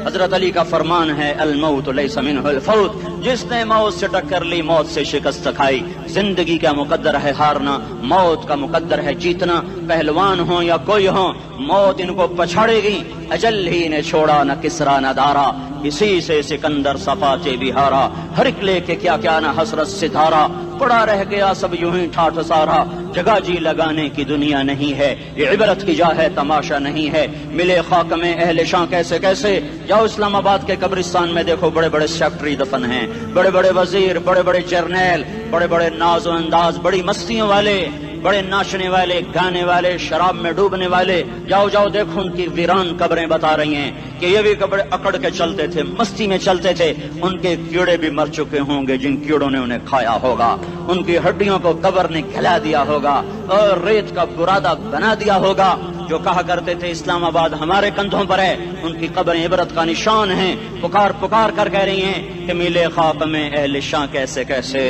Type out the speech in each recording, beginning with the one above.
حضرت علی کا فرمان ہے الموت لیس منہ الفوت، جس نے موت سے ٹکر لی موت سے شکست کھائی۔ زندگی کا مقدر ہے ہارنا، موت کا مقدر ہے جیتنا۔ پہلوان ہوں یا کوئی ہو، موت ان کو پچھاڑے گی۔ اجل ہی نے چھوڑا نہ کسرا نہ دارا، اسی سے سکندر صفاتے بہارا۔ ہر ایک لے کے کیا کیا نہ حسرت ستارہ، پڑا رہ گیا سب یوں ہی ٹھاٹھ سارا۔ جگہ جی لگانے کی دنیا نہیں ہے، یہ عبرت کی جا ہے تماشا نہیں ہے۔ ملے خاک میں اہل شاں کیسے کیسے، جاؤ اسلام آباد کے قبرستان میں دیکھو، بڑے بڑے سیکٹری دفن ہیں، بڑے بڑے وزیر، بڑے بڑے جرنیل، بڑے بڑے ناز و انداز، بڑی مستیوں والے، بڑے ناچنے والے، گانے والے، شراب میں ڈوبنے والے۔ جاؤ جاؤ دیکھو ان کی ویران قبریں بتا رہی ہیں کہ یہ بھی قبریں اکڑ کے چلتے تھے، مستی میں چلتے تھے۔ ان کے کیڑے بھی مر چکے ہوں گے جن کیڑوں نے انہیں کھایا ہوگا، ان کی ہڈیوں کو قبر نے کھلا دیا ہوگا اور ریت کا برادہ بنا دیا ہوگا۔ جو کہا کرتے تھے اسلام آباد ہمارے کندھوں پر ہے، ان کی قبریں عبرت کا نشان ہیں۔ پکار پکار کر کہہ رہی ہیں کہ ملے خاک میں اہل شاں کیسے کیسے،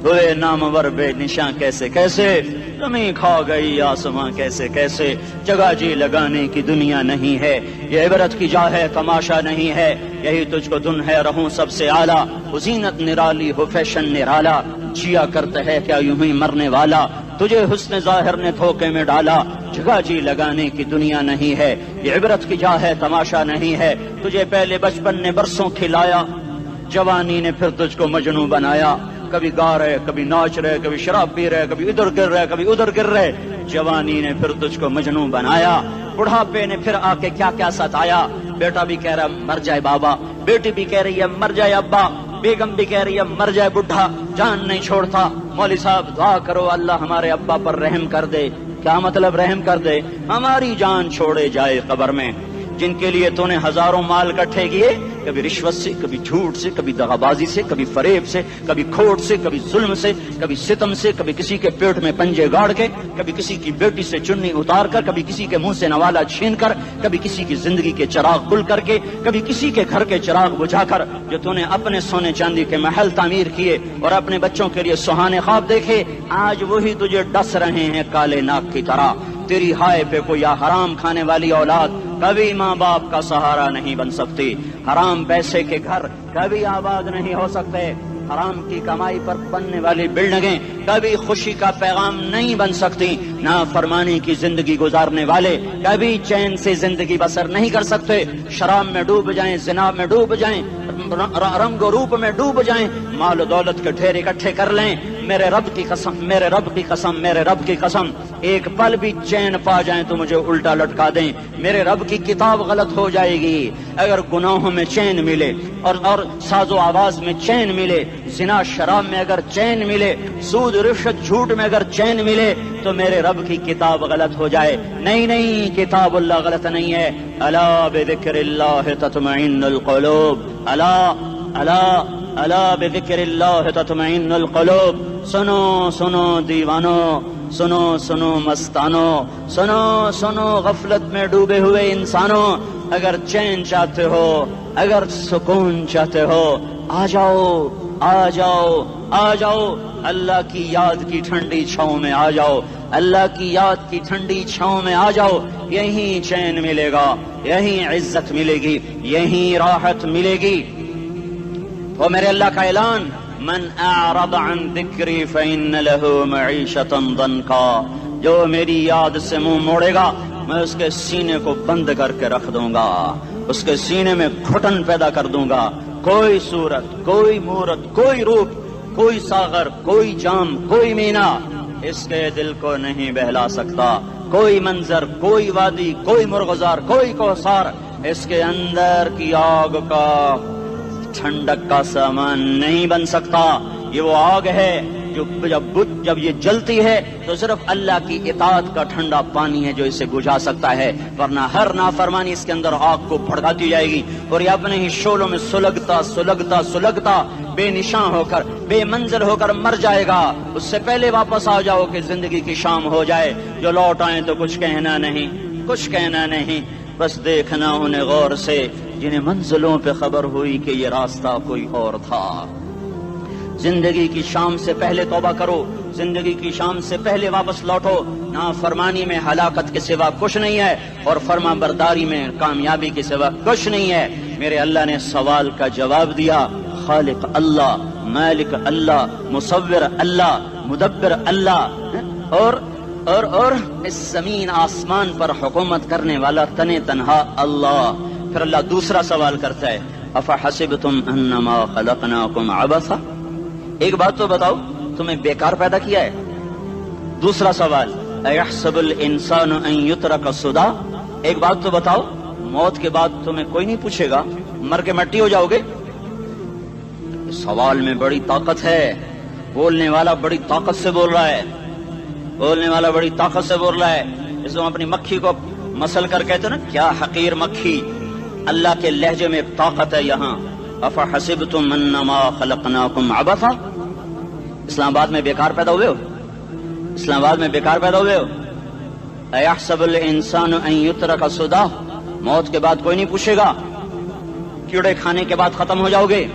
ہوئے نامور بے نشاں کیسے کیسے، زمین کھا گئی آسماں کیسے کیسے۔ جگہ جی لگانے کی دنیا نہیں ہے، یہ عبرت کی جا ہے تماشا نہیں ہے۔ یہی تجھ کو دن ہے رہوں سب سے اعلیٰ، زینت نرالی ہو فیشن نرالا۔ جیا کرتا ہے کیا یوں ہی مرنے والا، تجھے حسن ظاہر نے دھوکے میں ڈالا۔ جگہ جی لگانے کی دنیا نہیں ہے، یہ عبرت کی جا ہے تماشا نہیں ہے۔ تجھے پہلے بچپن نے برسوں کھلایا، جوانی نے پھر تجھ کو مجنوں بنایا۔ کبھی گا رہے، کبھی ناچ رہے، کبھی شراب پی رہے، کبھی ادھر گر رہے، کبھی ادھر گر رہے۔ جوانی نے پھر تجھ کو مجنوں بنایا، بڑھاپے نے پھر آ کے کیا کیا ستایا۔ بیٹا بھی کہہ رہا مر جائے بابا، بیٹی بھی کہہ رہی ہے مر جائے ابا، بیگم بھی کہہ رہی ہے مر جائے بڈھا، جان نہیں چھوڑتا۔ مولوی صاحب دعا کرو اللہ ہمارے ابا پر رحم کر دے۔ کیا مطلب رحم کر دے؟ ہماری جان چھوڑے جائے قبر میں۔ جن کے لیے تو نے ہزاروں مال اکٹھے کیے، کبھی رشوت سے، کبھی جھوٹ سے، کبھی دغابازی سے، کبھی فریب سے، کبھی کھوٹ سے، کبھی ظلم سے، کبھی ستم سے، کبھی کسی کے پیٹ میں پنجے گاڑ کے، کبھی کسی کی بیٹی سے چنی اتار کر، کبھی کسی کے منہ سے نوالا چھین کر، کبھی کسی کی زندگی کے چراغ گل کر کے، کبھی کسی کے گھر کے چراغ بجھا کر۔ جو تو نے اپنے سونے چاندی کے محل تعمیر کیے اور اپنے بچوں کے لیے سہانے خواب دیکھے، آج وہی تجھے ڈس رہے ہیں کالے ناک کی طرح۔ تیری ہائے پہ کوئی حرام کھانے والی اولاد کبھی ماں باپ کا سہارا نہیں بن سکتی۔ حرام پیسے کے گھر کبھی آباد نہیں ہو سکتے۔ حرام کی کمائی پر بننے والی بلڈنگیں کبھی خوشی کا پیغام نہیں بن سکتی۔ نافرمانی کی زندگی گزارنے والے کبھی چین سے زندگی بسر نہیں کر سکتے۔ شراب میں ڈوب جائیں، زنا میں ڈوب جائیں، رنگ و روپ میں ڈوب جائیں، مال و دولت کے ڈھیر اکٹھے کر لیں، میرے رب کی قسم، میرے رب کی قسم، میرے رب کی قسم، ایک پل بھی چین پا جائیں تو مجھے الٹا لٹکا دیں۔ میرے رب کی کتاب غلط ہو جائے گی اگر گناہوں میں چین ملے اور ساز و آواز میں چین ملے، زنا شراب میں اگر چین ملے، سود رشوت جھوٹ میں اگر چین ملے تو میرے رب کی کتاب غلط ہو جائے۔ نہیں نہیں، کتاب اللہ غلط نہیں ہے۔ الا بذکر اللہ تطمئن القلوب، الا الا الا بذکر اللہ تطمئن القلوب۔ سنو سنو دیوانو، سنو سنو مستانو، سنو سنو غفلت میں ڈوبے ہوئے انسانوں، اگر چین چاہتے ہو، اگر سکون چاہتے ہو، آ جاؤ آ جاؤ آ جاؤ، اللہ کی یاد کی ٹھنڈی چھاؤں میں آ جاؤ، اللہ کی یاد کی ٹھنڈی چھاؤں میں آ جاؤ۔ یہیں چین ملے گا، یہیں عزت ملے گی، یہیں راحت ملے گی۔ وہ میرے اللہ کا اعلان، من اعرض عن ذکری فإن له معیشة ضنکا، جو میری یاد سے منہ موڑے گا میں اس کے سینے کو بند کر کے رکھ دوں گا، اس کے سینے میں گھٹن پیدا کر دوں گا۔ کوئی صورت، کوئی مورت، کوئی روپ، کوئی ساغر، کوئی جام، کوئی مینا اس کے دل کو نہیں بہلا سکتا۔ کوئی منظر، کوئی وادی، کوئی مرغزار، کوئی کوثر اس کے اندر کی آگ کا ٹھنڈک کا سامان نہیں بن سکتا۔ یہ وہ آگ ہے جو جب یہ جلتی ہے تو صرف اللہ کی اطاعت کا ٹھنڈا پانی ہے جو اسے بجھا سکتا ہے، ورنہ ہر نافرمانی اس کے اندر آگ کو بھڑکاتی جائے گی اور یہ اپنے ہی شعلوں میں سلگتا سلگتا سلگتا بے نشان ہو کر، بے منزل ہو کر مر جائے گا۔ اس سے پہلے واپس آ جاؤ کہ زندگی کی شام ہو جائے۔ جو لوٹ آئیں تو کچھ کہنا نہیں، کچھ کہنا نہیں، بس دیکھنا انہیں غور سے جنہیں منزلوں پہ خبر ہوئی کہ یہ راستہ کوئی اور تھا۔ زندگی کی شام سے پہلے توبہ کرو، زندگی کی شام سے پہلے واپس لوٹو۔ نافرمانی میں ہلاکت کے سوا کچھ نہیں ہے، اور فرما برداری میں کامیابی کے سوا کچھ نہیں ہے۔ میرے اللہ نے سوال کا جواب دیا، خالق اللہ، مالک اللہ، مصور اللہ، مدبر اللہ، اور اس زمین آسمان پر حکومت کرنے والا تنے تنہا اللہ۔ پھر اللہ دوسرا سوال کرتا ہے، افحسبتم انما خلقناکم عبثا، ایک بات تو بتاؤ، تمہیں بیکار پیدا کیا ہے؟ دوسرا سوال، ایحسب الانسان ان یترک سدی، ایک بات تو بتاؤ، موت کے بعد تمہیں کوئی نہیں پوچھے گا، مر کے مٹی ہو جاؤ گے؟ سوال میں بڑی طاقت ہے، بولنے والا بڑی طاقت سے بول رہا ہے، بولنے والا بڑی طاقت سے بول رہا ہے۔ اس کو اپنی مکھی کو مسل کر کہتے نا، کیا حقیر مکھی، اللہ کے لہجے میں طاقت ہے یہاں۔ افحسبتم انما خلقناکم عبثا، اسلام آباد میں بیکار پیدا ہوئے ہو؟ اسلام آباد میں بیکار پیدا ہوئے ہو؟ ایحسب الانسان ان یترک سدی، موت کے بعد کوئی نہیں پوچھے گا، کیڑے کھانے کے بعد ختم ہو جاؤ گے۔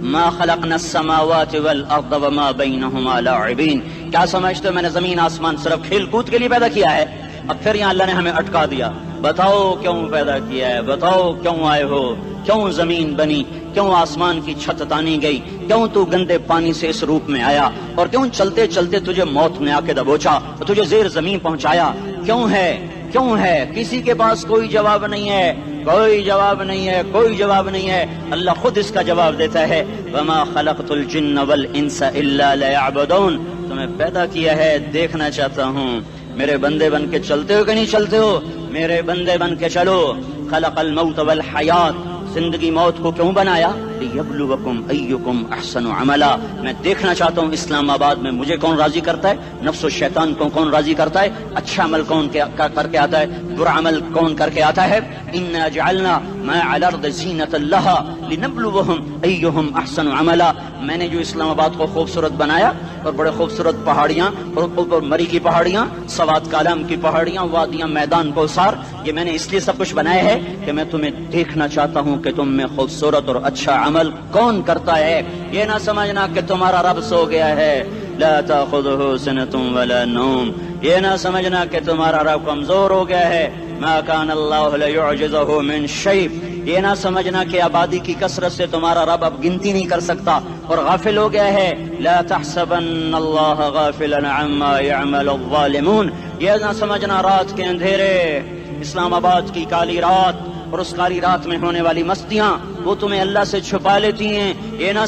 ما خلقنا السماوات والارض وما بینہما لاعبین، کیا سمجھتے ہو میں نے زمین آسمان صرف کھیل کود کے لیے پیدا کیا ہے؟ اب پھر یہاں اللہ نے ہمیں اٹکا دیا، بتاؤ کیوں پیدا کیا ہے، بتاؤ کیوں آئے ہو، کیوں زمین بنی، کیوں آسمان کی چھت تانی گئی، کیوں تو گندے پانی سے اس روپ میں آیا، اور کیوں چلتے چلتے تجھے موت نے آ کے دبوچا، تجھے زیر زمین پہنچایا، کیوں ہے، کیوں ہے؟ کسی کے پاس کوئی جواب نہیں ہے، کوئی جواب نہیں ہے، کوئی جواب نہیں ہے، اللہ خود اس کا جواب دیتا ہے، وما خلقت الجن والانس الا لیعبدون، تمہیں پیدا کیا ہے دیکھنا چاہتا ہوں، میرے بندے بن کے چلتے ہو کہ نہیں چلتے ہو؟ میرے بندے بن کے چلو۔ خلق الموت والحیات، زندگی موت کو کیوں بنایا؟ لیبلوکم ایکم احسن عملا، میں دیکھنا چاہتا ہوں اسلام آباد میں مجھے کون راضی کرتا ہے، نفس و شیطان کو کون راضی کرتا ہے، اچھا عمل کون کر کے آتا ہے، برا عمل کون کر کے آتا ہے۔ انا جعلنا ما علی الارض زینۃ لها لنبلوہم ایہم احسن عملا، میں نے جو اسلام آباد کو خوبصورت بنایا، اور بڑے خوبصورت پہاڑیاں، اور اوپر مری کی پہاڑیاں، سوات کالام کی پہاڑیاں، وادیاں، میدان کوثر، یہ میں نے اس لیے سب کچھ بنایا ہے کہ میں تمہیں دیکھنا چاہتا ہوں کہ تم میں خوبصورت اور اچھا عمل کون کرتا ہے۔ یہ نہ سمجھنا کہ تمہارا رب سو گیا ہے، لا تاخذہ سنۃ ولا نوم، یہ نہ سمجھنا کہ تمہارا رب کمزور ہو گیا ہے، ما کان اللہ لیعجزہ من شیء، یہ نہ سمجھنا کہ آبادی کی کثرت سے تمہارا رب اب گنتی نہیں کر سکتا اور غافل ہو گیا ہے، لا تحسبن اللہ غافلا عما يعمل الظالمون، یہ نہ سمجھنا رات کے اندھیرے، اسلام آباد کی کالی رات اور اس کالی رات میں ہونے والی مستیاں وہ تمہیں اللہ سے چھپا لیتی ہیں، یہ نہ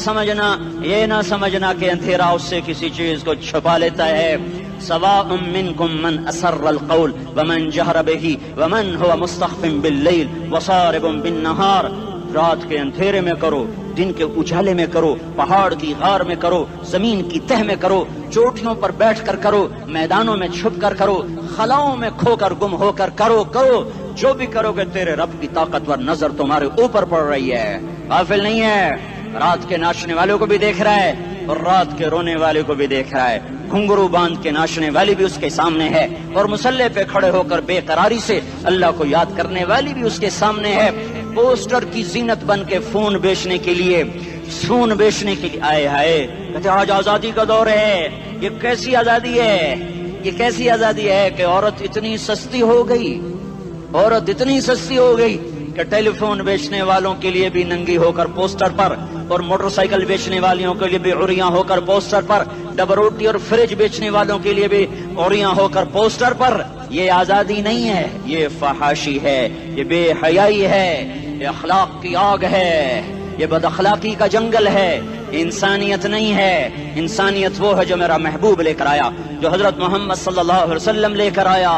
سمجھنا کہ اندھیرا اس سے کسی چیز کو چھپا لیتا ہے۔ سواء منکم من اسر القول ومن جہر بہ ومن هو مستخف باللیل وصارب بالنہار، رات کے اندھیرے میں کرو، دن کے اجالے میں کرو، پہاڑ کی غار میں کرو، زمین کی تہ میں کرو، چوٹیوں پر بیٹھ کر کرو، میدانوں میں چھپ کر کرو، خلاؤں میں کھو کر گم ہو کر کرو، جو بھی کرو گے تیرے رب کی طاقتور نظر تمہارے اوپر پڑ رہی ہے، غافل نہیں ہے، رات کے ناچنے والوں کو بھی دیکھ رہا ہے اور رات کے رونے والے کو بھی دیکھ رہا ہے، گھنگرو باندھ کے ناچنے والی بھی اس کے سامنے ہے، اور مسلح پہ کھڑے ہو کر بے قراری سے اللہ کو یاد کرنے والی بھی اس کے سامنے ہے، پوسٹر کی زینت بن کے فون بیچنے کے لیے آئے ہائے، کہتے آج آزادی کا دور ہے، یہ کیسی آزادی ہے، یہ کیسی آزادی ہے کہ عورت اتنی سستی ہو گئی کہ ٹیلی فون بیچنے والوں کے لیے بھی ننگی ہو کر پوسٹر پر، اور موٹر سائیکل بیچنے والوں کے لیے بھی عریاں ہو کر پوسٹر پر، ڈبل روٹی اور فریج بیچنے والوں کے لیے بھی عریاں ہو کر پوسٹر پر۔ یہ آزادی نہیں ہے، یہ فحاشی ہے، یہ بے حیائی ہے، یہ اخلاق کی آگ ہے، یہ بد اخلاقی کا جنگل ہے، انسانیت نہیں ہے۔ انسانیت وہ ہے جو میرا محبوب لے کر آیا، جو حضرت محمد صلی اللہ علیہ وسلم لے کر آیا،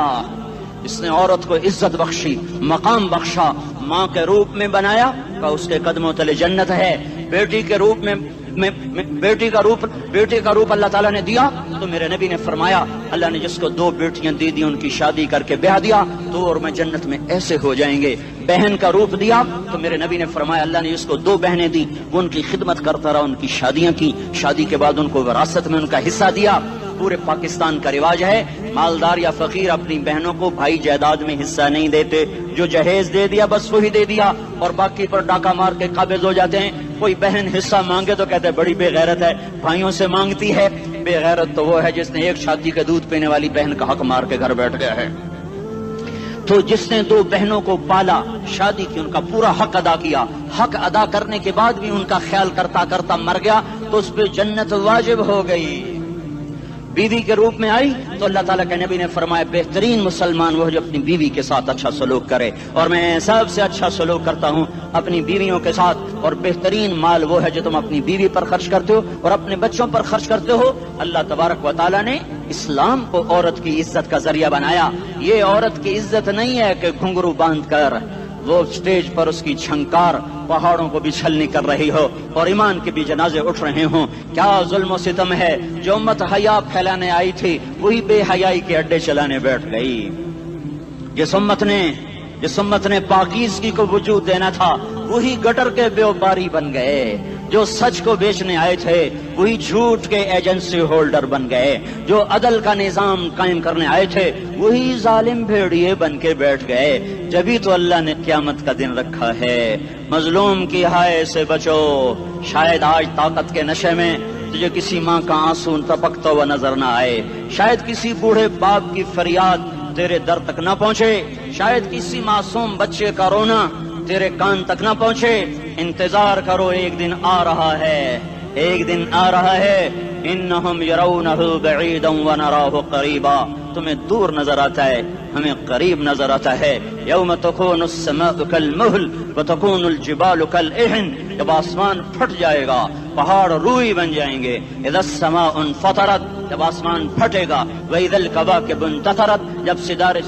اس نے عورت کو عزت بخشی، مقام بخشا، ماں کے روپ میں بنایا کہ اس کے قدموں تلے جنت ہے، بیٹی کے روپ میں بیٹی کا روپ اللہ تعالیٰ نے دیا تو میرے نبی نے فرمایا اللہ نے جس کو 2 بیٹیاں دی ان کی شادی کر کے بیاہ دیا تو اور میں جنت میں ایسے ہو جائیں گے۔ بہن کا روپ دیا تو میرے نبی نے فرمایا اللہ نے جس کو 2 بہنیں دی وہ ان کی خدمت کرتا رہا، ان کی شادیاں کی، شادی کے بعد ان کو وراثت میں ان کا حصہ دیا۔ پورے پاکستان کا رواج ہے، مالدار یا فقیر اپنی بہنوں کو بھائی جائیداد میں حصہ نہیں دیتے، جو جہیز دے دیا بس وہی دے دیا، اور باقی پر ڈاکہ مار کے قابض ہو جاتے ہیں۔ کوئی بہن حصہ مانگے تو کہتے ہیں بڑی بے غیرت ہے، بھائیوں سے مانگتی ہے۔ بے غیرت تو وہ ہے جس نے ایک شادی کا دودھ پینے والی بہن کا حق مار کے گھر بیٹھ گیا ہے۔ تو جس نے دو بہنوں کو پالا، شادی کی، ان کا پورا حق ادا کیا، حق ادا کرنے کے بعد بھی ان کا خیال کرتا کرتا مر گیا تو اس پہ جنت واجب ہو گئی۔ بیوی کے روپ میں آئی تو اللہ تعالیٰ کے نبی نے فرمایا بہترین مسلمان وہ جو اپنی بیوی کے ساتھ اچھا سلوک کرے، اور میں سب سے اچھا سلوک کرتا ہوں اپنی بیویوں کے ساتھ، اور بہترین مال وہ ہے جو تم اپنی بیوی پر خرچ کرتے ہو اور اپنے بچوں پر خرچ کرتے ہو۔ اللہ تبارک و تعالیٰ نے اسلام کو عورت کی عزت کا ذریعہ بنایا۔ یہ عورت کی عزت نہیں ہے کہ گھنگرو باندھ کر وہ اسٹیج پر اس کی چھنکار پہاڑوں کو بھی چھلنی کر رہی ہو اور ایمان کے بھی جنازے اٹھ رہے ہوں۔ کیا ظلم و ستم ہے، جو امت حیا پھیلانے آئی تھی وہی بے حیائی کے اڈے چلانے بیٹھ گئی۔ جس امت نے پاکیزگی کو وجود دینا تھا وہی گٹر کے بیوپاری بن گئے، جو سچ کو بیچنے آئے تھے وہی جھوٹ کے ایجنسی ہولڈر بن گئے، جو عدل کا نظام قائم کرنے آئے تھے وہی ظالم بھیڑیے بن کے بیٹھ گئے۔ جبھی تو اللہ نے قیامت کا دن رکھا ہے۔ مظلوم کی ہائے سے بچو، شاید آج طاقت کے نشے میں تجھے کسی ماں کا آنسو ٹپکتا ہوا نظر نہ آئے، شاید کسی بوڑھے باپ کی فریاد تیرے در تک نہ پہنچے، شاید کسی معصوم بچے کا رونا تیرے کان تک نہ پہنچے۔ انتظار کرو، ایک دن آ رہا ہے، ایک دن آ رہا ہے۔ انہم یرونہ بعیدا ونراہ قریبا، تمہیں دور نظر آتا ہے، ہمیں قریب نظر آتا ہے۔ یوم تکون السماء کالمہل وتکون الجبال کالعہن، جب آسمان پھٹ جائے گا پہاڑ روئی بن جائیں گے۔ اذا السماء انفطرت، جب آسمان پھٹے گا۔ واذا الکواکب انتثرت، جب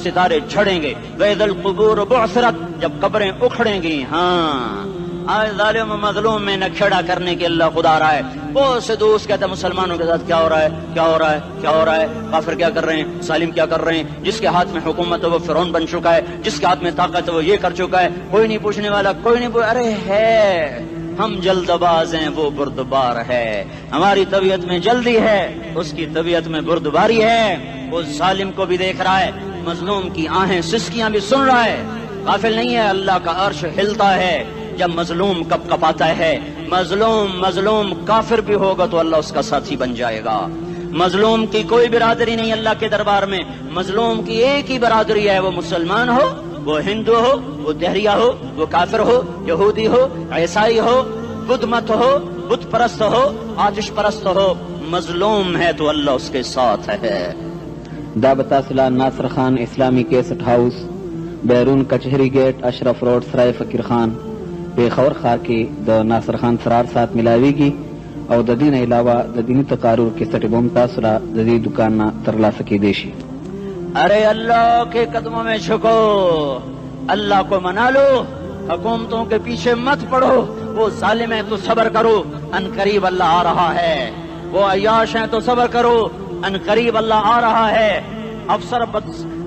ستارے جھڑیں گے۔ واذا القبور بعثرت، جب قبریں اکھڑیں گی۔ ہاں آج ظالم و مظلوم میں نہ کھیڑا کرنے کے اللہ خدا رہا ہے۔ بہت سے دوست کہتے ہیں مسلمانوں کے ساتھ کیا ہو رہا ہے، کیا ہو رہا ہے، کیا ہو رہا ہے، کافر کیا کر رہے ہیں، ظالم کیا کر رہے ہیں، جس کے ہاتھ میں حکومت ہے وہ فرعون بن چکا ہے، جس کے ہاتھ میں طاقت ہے وہ یہ کر چکا ہے، کوئی نہیں پوچھنے والا، کوئی نہیں ارے ہے، ہم جلد باز ہیں وہ بردبار ہے، ہماری طبیعت میں جلدی ہے اس کی طبیعت میں بردباری ہے۔ وہ ظالم کو بھی دیکھ رہا ہے، مظلوم کی آہیں سسکیاں بھی سن رہا ہے، غافل نہیں ہے۔ اللہ کا عرش ہلتا ہے جب مظلوم کپ کپاتا ہے۔ مظلوم کافر بھی ہوگا تو اللہ اس کا ساتھی بن جائے گا۔ مظلوم کی کوئی برادری نہیں اللہ کے دربار میں، مظلوم کی ایک ہی برادری ہے، وہ مسلمان ہو، وہ ہندو ہو، وہ دہریہ ہو، وہ کافر ہو، یہودی ہو، عیسائی ہو، بدھ مت ہو، بت پرست ہو، آتش پرست ہو، مظلوم ہے تو اللہ اس کے ساتھ ہے۔ دابتاسلہ ناصر خان اسلامی کیسٹ ہاؤس، بیرون کچہری گیٹ، اشرف روڈ، سرائے فقیر خان، پیښور ښار کې د ناصر خان سرار سات ملاویږي او د دې نه علاوه د دیني تقاریر کیسټ بم تاسو را د دې دکان نه ترلاسه کیدی شي۔ ارے اللہ کے قدموں میں جھکو، اللہ کو منا لو، حکومتوں کے پیچھے مت پڑو۔ وہ ظالم ہے تو صبر کرو، ان قریب اللہ آ رہا ہے۔ وہ عیاش ہیں تو صبر کرو، ان قریب اللہ آ رہا ہے۔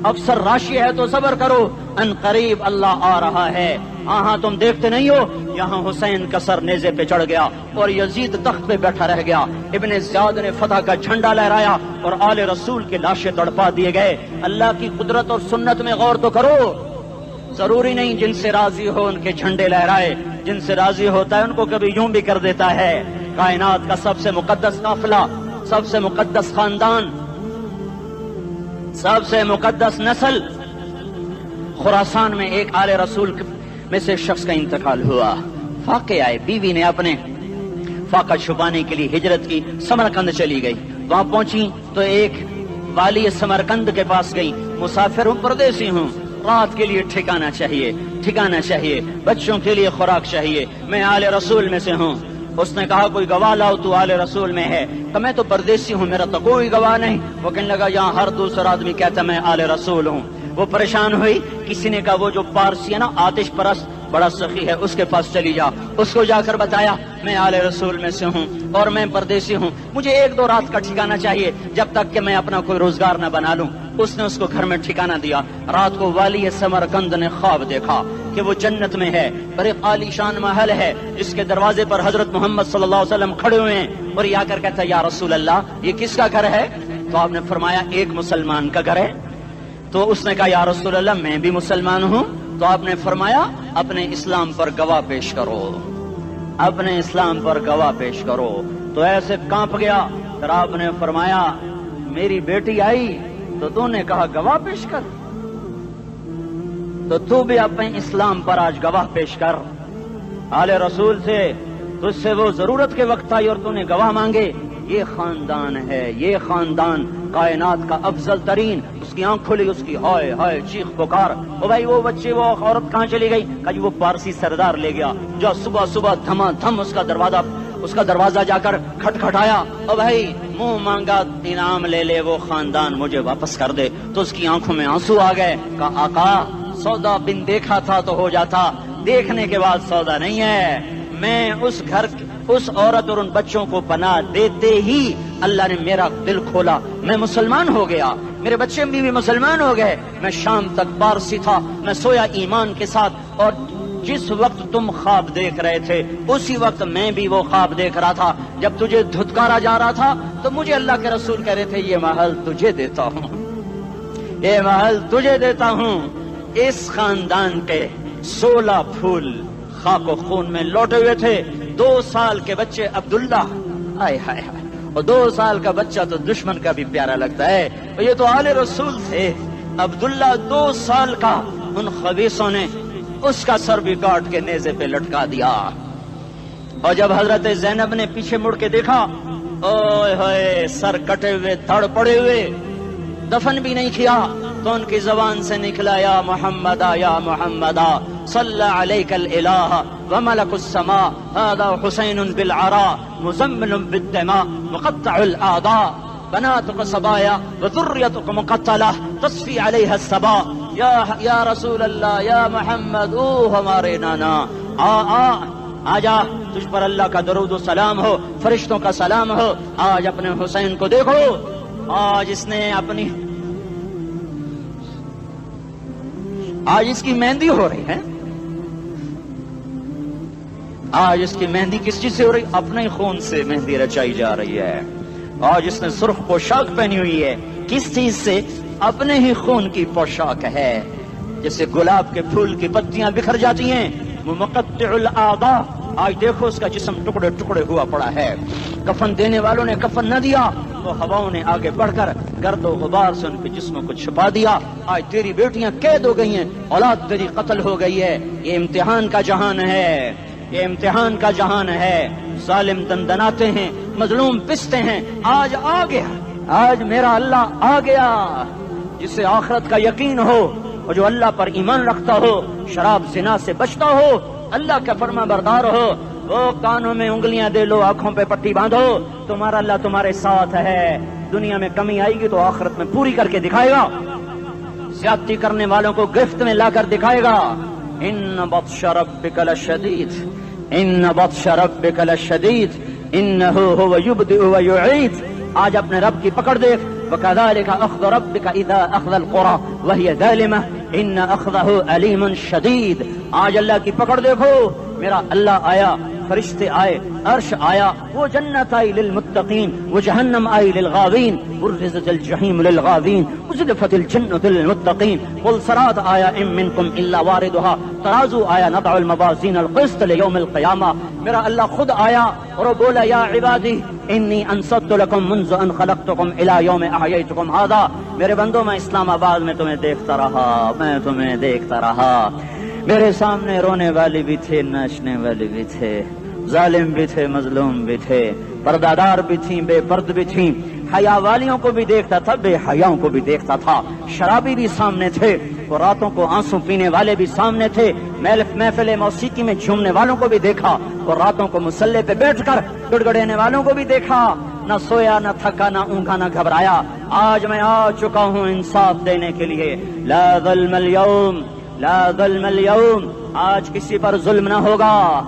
افسر راشی ہے تو صبر کرو، ان قریب اللہ آ رہا ہے۔ ہاں تم دیکھتے نہیں ہو، یہاں حسین کا سر نیزے پہ چڑھ گیا اور یزید تخت پہ بیٹھا رہ گیا، ابن زیاد نے فتح کا جھنڈا لہرایا اور آل رسول کے لاشیں تڑپا دیے گئے۔ اللہ کی قدرت اور سنت میں غور تو کرو۔ ضروری نہیں جن سے راضی ہو ان کے جھنڈے لہرائے، جن سے راضی ہوتا ہے ان کو کبھی یوں بھی کر دیتا ہے۔ کائنات کا سب سے مقدس قافلہ، سب سے مقدس خاندان، سب سے مقدس نسل، خراسان میں ایک آل رسول میں سے شخص کا انتقال ہوا۔ فاقے آئے، بیوی نے اپنے فاقہ چھپانے کے لیے ہجرت کی، سمرقند چلی گئی۔ وہاں پہنچی تو ایک والی سمرقند کے پاس گئی، مسافر ہوں، پردیسی ہوں، رات کے لیے ٹھکانا چاہیے، بچوں کے لیے خوراک چاہیے، میں آل رسول میں سے ہوں۔ اس نے کہا کوئی گواہ لاؤ، تو آل رسول میں ہے؟ کہ میں تو پردیسی ہوں، میرا تو کوئی گواہ نہیں۔ وہ کہنے لگا یہاں ہر دوسرا آدمی کہتا میں آل رسول ہوں۔ وہ پریشان ہوئی، کسی نے کہا وہ جو پارسی ہے نا آتش پرست بڑا سخی ہے، اس کے پاس چلی جا۔ اس کو جا کر بتایا میں آل رسول میں سے ہوں اور میں پردیسی ہوں، مجھے 1-2 رات کا ٹھکانہ چاہیے جب تک کہ میں اپنا کوئی روزگار نہ بنا لوں۔ اس نے اس کو گھر میں ٹھکانہ دیا۔ رات کو والی سمرقند نے خواب دیکھا کہ وہ جنت میں ہے، بڑے عالی شان محل ہے، اس کے دروازے پر حضرت محمد صلی اللہ علیہ وسلم کھڑے ہوئے ہیں، اور یہ آ کر کہتا ہے یا رسول اللہ یہ کس کا گھر ہے؟ تو آپ نے فرمایا ایک مسلمان کا گھر ہے. تو اس نے کہا یا رسول اللہ میں بھی مسلمان ہوں. تو آپ نے فرمایا اپنے اسلام پر گواہ پیش کرو, اپنے اسلام پر گواہ پیش کرو. تو ایسے کانپ گیا. پھر آپ نے فرمایا میری بیٹی آئی تو تو نے کہا گواہ پیش کر, تو بھی اپنے اسلام پر آج گواہ پیش کر. آل رسول سے تجھ سے وہ ضرورت کے وقت آئی اور تو نے گواہ مانگے. یہ خاندان ہے, یہ خاندان کائنات کا افضل ترین. اس کی آنکھ کھلی, اس کی ہائے ہائے چیخ پکار. او بھائی وہ بچے وہ عورت کہاں چلی گئی؟ کہا جی وہ پارسی سردار لے گیا. جو صبح صبح دھما دھم اس کا دروازہ جا کر کھٹکھٹایا. او بھائی منہ مانگا انعام لے لے, وہ خاندان مجھے واپس کر دے. تو اس کی آنکھوں میں آنسو آ گئے. کہا آقا سودا بن دیکھا تھا تو ہو جاتا, دیکھنے کے بعد سودا نہیں ہے. میں اس گھر اس عورت اور ان بچوں کو پناہ دیتے ہی اللہ نے میرا دل کھولا, میں مسلمان ہو گیا, میرے بچے بھی مسلمان ہو گئے. میں شام تک پارسی تھا, میں سویا ایمان کے ساتھ, اور جس وقت تم خواب دیکھ رہے تھے اسی وقت میں بھی وہ خواب دیکھ رہا تھا. جب تجھے دھتکارا جا رہا تھا تو مجھے اللہ کے رسول کہہ رہے تھے یہ محل تجھے دیتا ہوں, یہ محل تجھے دیتا ہوں. اس خاندان کے 16 پھول خاک و خون میں لوٹے ہوئے تھے. 2 سال کے بچے عبداللہ, ہائے ہائے ہائے, اور 2 سال کا بچہ تو دشمن کا بھی پیارا لگتا ہے. یہ تو آل رسول تھے. عبداللہ 2 سال کا, ان خبیثوں نے اس کا سر بھی کاٹ کے نیزے پہ لٹکا دیا. اور جب حضرت زینب نے پیچھے مڑ کے دیکھا, اوئے ہوئے سر کٹے ہوئے دھڑ پڑے ہوئے, دفن بھی نہیں کیا, تو ان کی زبان سے نکلا یا محمدہ یا محمدہ صلی علیک الالہ وملک السماء هذا حسین بالعراء مزمل بالدماء مقطع الاعضاء بناتك صبايا وذريتك مقتلہ تصفی علیہ الصبا. یا رسول اللہ یا محمد, او ہمارے نانا, آ جا, تجھ پر اللہ کا درود و سلام ہو, فرشتوں کا سلام ہو. آج اپنے حسین کو دیکھو, آج اس نے اپنی آج اس کی مہندی ہو رہی ہے. آج اس کی مہندی کس چیز سے ہو رہی؟ اپنے خون سے مہندی رچائی جا رہی ہے. آج اس نے سرخ پوشاک پہنی ہوئی ہے, کس چیز سے؟ اپنے ہی خون کی پوشاک ہے. جیسے گلاب کے پھول کی پتیاں بکھر جاتی ہیں, وہ مقطع الاعضاء. آج دیکھو اس کا جسم ٹکڑے ٹکڑے ہوا پڑا ہے. کفن دینے والوں نے کفن نہ دیا تو ہواؤں نے آگے بڑھ کر گرد و غبار سے ان کے جسموں کو چھپا دیا. آج تیری بیٹیاں قید ہو گئی ہیں, اولاد تیری قتل ہو گئی ہے. یہ امتحان کا جہان ہے, یہ امتحان کا جہان ہے. ظالم دندناتے ہیں, مظلوم پستے ہیں. آج آ گیا, آج میرا اللہ آ گیا. جسے آخرت کا یقین ہو اور جو اللہ پر ایمان رکھتا ہو, شراب زنا سے بچتا ہو, اللہ کا فرما بردار ہو, وہ کانوں میں انگلیاں دے لو, آنکھوں پہ پٹی باندھو, تمہارا اللہ تمہارے ساتھ ہے. دنیا میں کمی آئے گی تو آخرت میں پوری کر کے دکھائے گا. زیادتی کرنے والوں کو گرفت میں لا کر دکھائے گا. ان بطش ربک لشدید, ان بطش ربک لشدید انہ هو یبدئ ویعید. آج اپنے رب کی پکڑ دیکھ. وکذالک اخذ ربک اذا اخذ القری وہی ظالمہ ان اخذہ علیم شدید. آج اللہ کی پکڑ دیکھو. میرا اللہ آیا, فرشتے آئے, عرش آیا, وہ جنت آئی للمتقین, وہ جہنم آئی للغاوین, برزت الجحیم للغاوین, ازلفت الجنت للمتقین. قل صراط آیا ام منکم الا واردها, ترازو آیا, نضع الموازین القسط لیوم القیامہ. میرا اللہ خود آیا اور وہ بولا یا عبادی انی انصت لکم منذ ان خلقتکم الی یوم احییتکم ھذا. میرے بندوں, میں اسلام آباد میں تمہیں دیکھتا رہا, میں تمہیں دیکھتا رہا. میرے سامنے رونے والی بھی تھے, ناچنے والے بھی تھے, ظالم بھی تھے, مظلوم بھی تھے, پردادار بھی تھیں, بے پرد بھی تھیں. حیا والیوں کو بھی دیکھتا تھا, بے حیاؤں کو بھی دیکھتا تھا. شرابی بھی سامنے تھے, اور راتوں کو آنسو پینے والے بھی سامنے تھے. محفل موسیقی میں جھومنے والوں کو بھی دیکھا, اور راتوں کو مسلح پہ بیٹھ کر گڑگڑانے والوں کو بھی دیکھا. نہ سویا, نہ تھکا, نہ اونگا, نہ گھبرایا. آج میں آ چکا ہوں انصاف دینے کے لیے. لا ظلم اليوم, لا ظلم اليوم. آج کسی پر ظلم نہ ہوگا,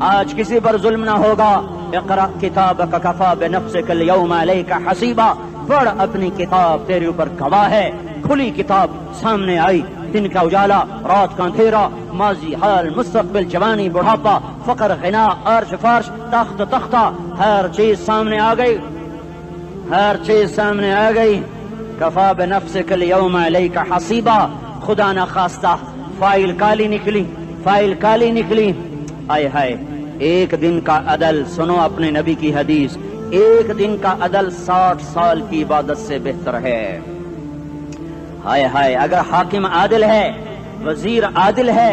آج کسی پر ظلم نہ ہوگا. اقرأ کتابک کفا بنفسک اليوم علیک حسیبا. پڑھ اپنی کتاب, تیرے اوپر گواہ ہے. کھلی کتاب سامنے آئی, دن کا اجالا, رات کا اندھیرا, ماضی, حال, مستقبل, جوانی, بڑھاپا, فقر, غنا, عرش, فرش, تخت, تختہ, ہر چیز سامنے آ گئی. ہر چیز سامنے آ گئی. کفا بنفسک الیوم علیک حسیبا. خدا نہ خواستہ فائل کالی نکلی، فائل کالی نکلی. آئے ہائے، ایک دن کا عدل، سنو اپنے نبی کی حدیث، ایک دن کا عدل 60 سال کی عبادت سے بہتر ہے. ہائے ہائے، اگر حاکم عادل ہے، وزیر عادل ہے،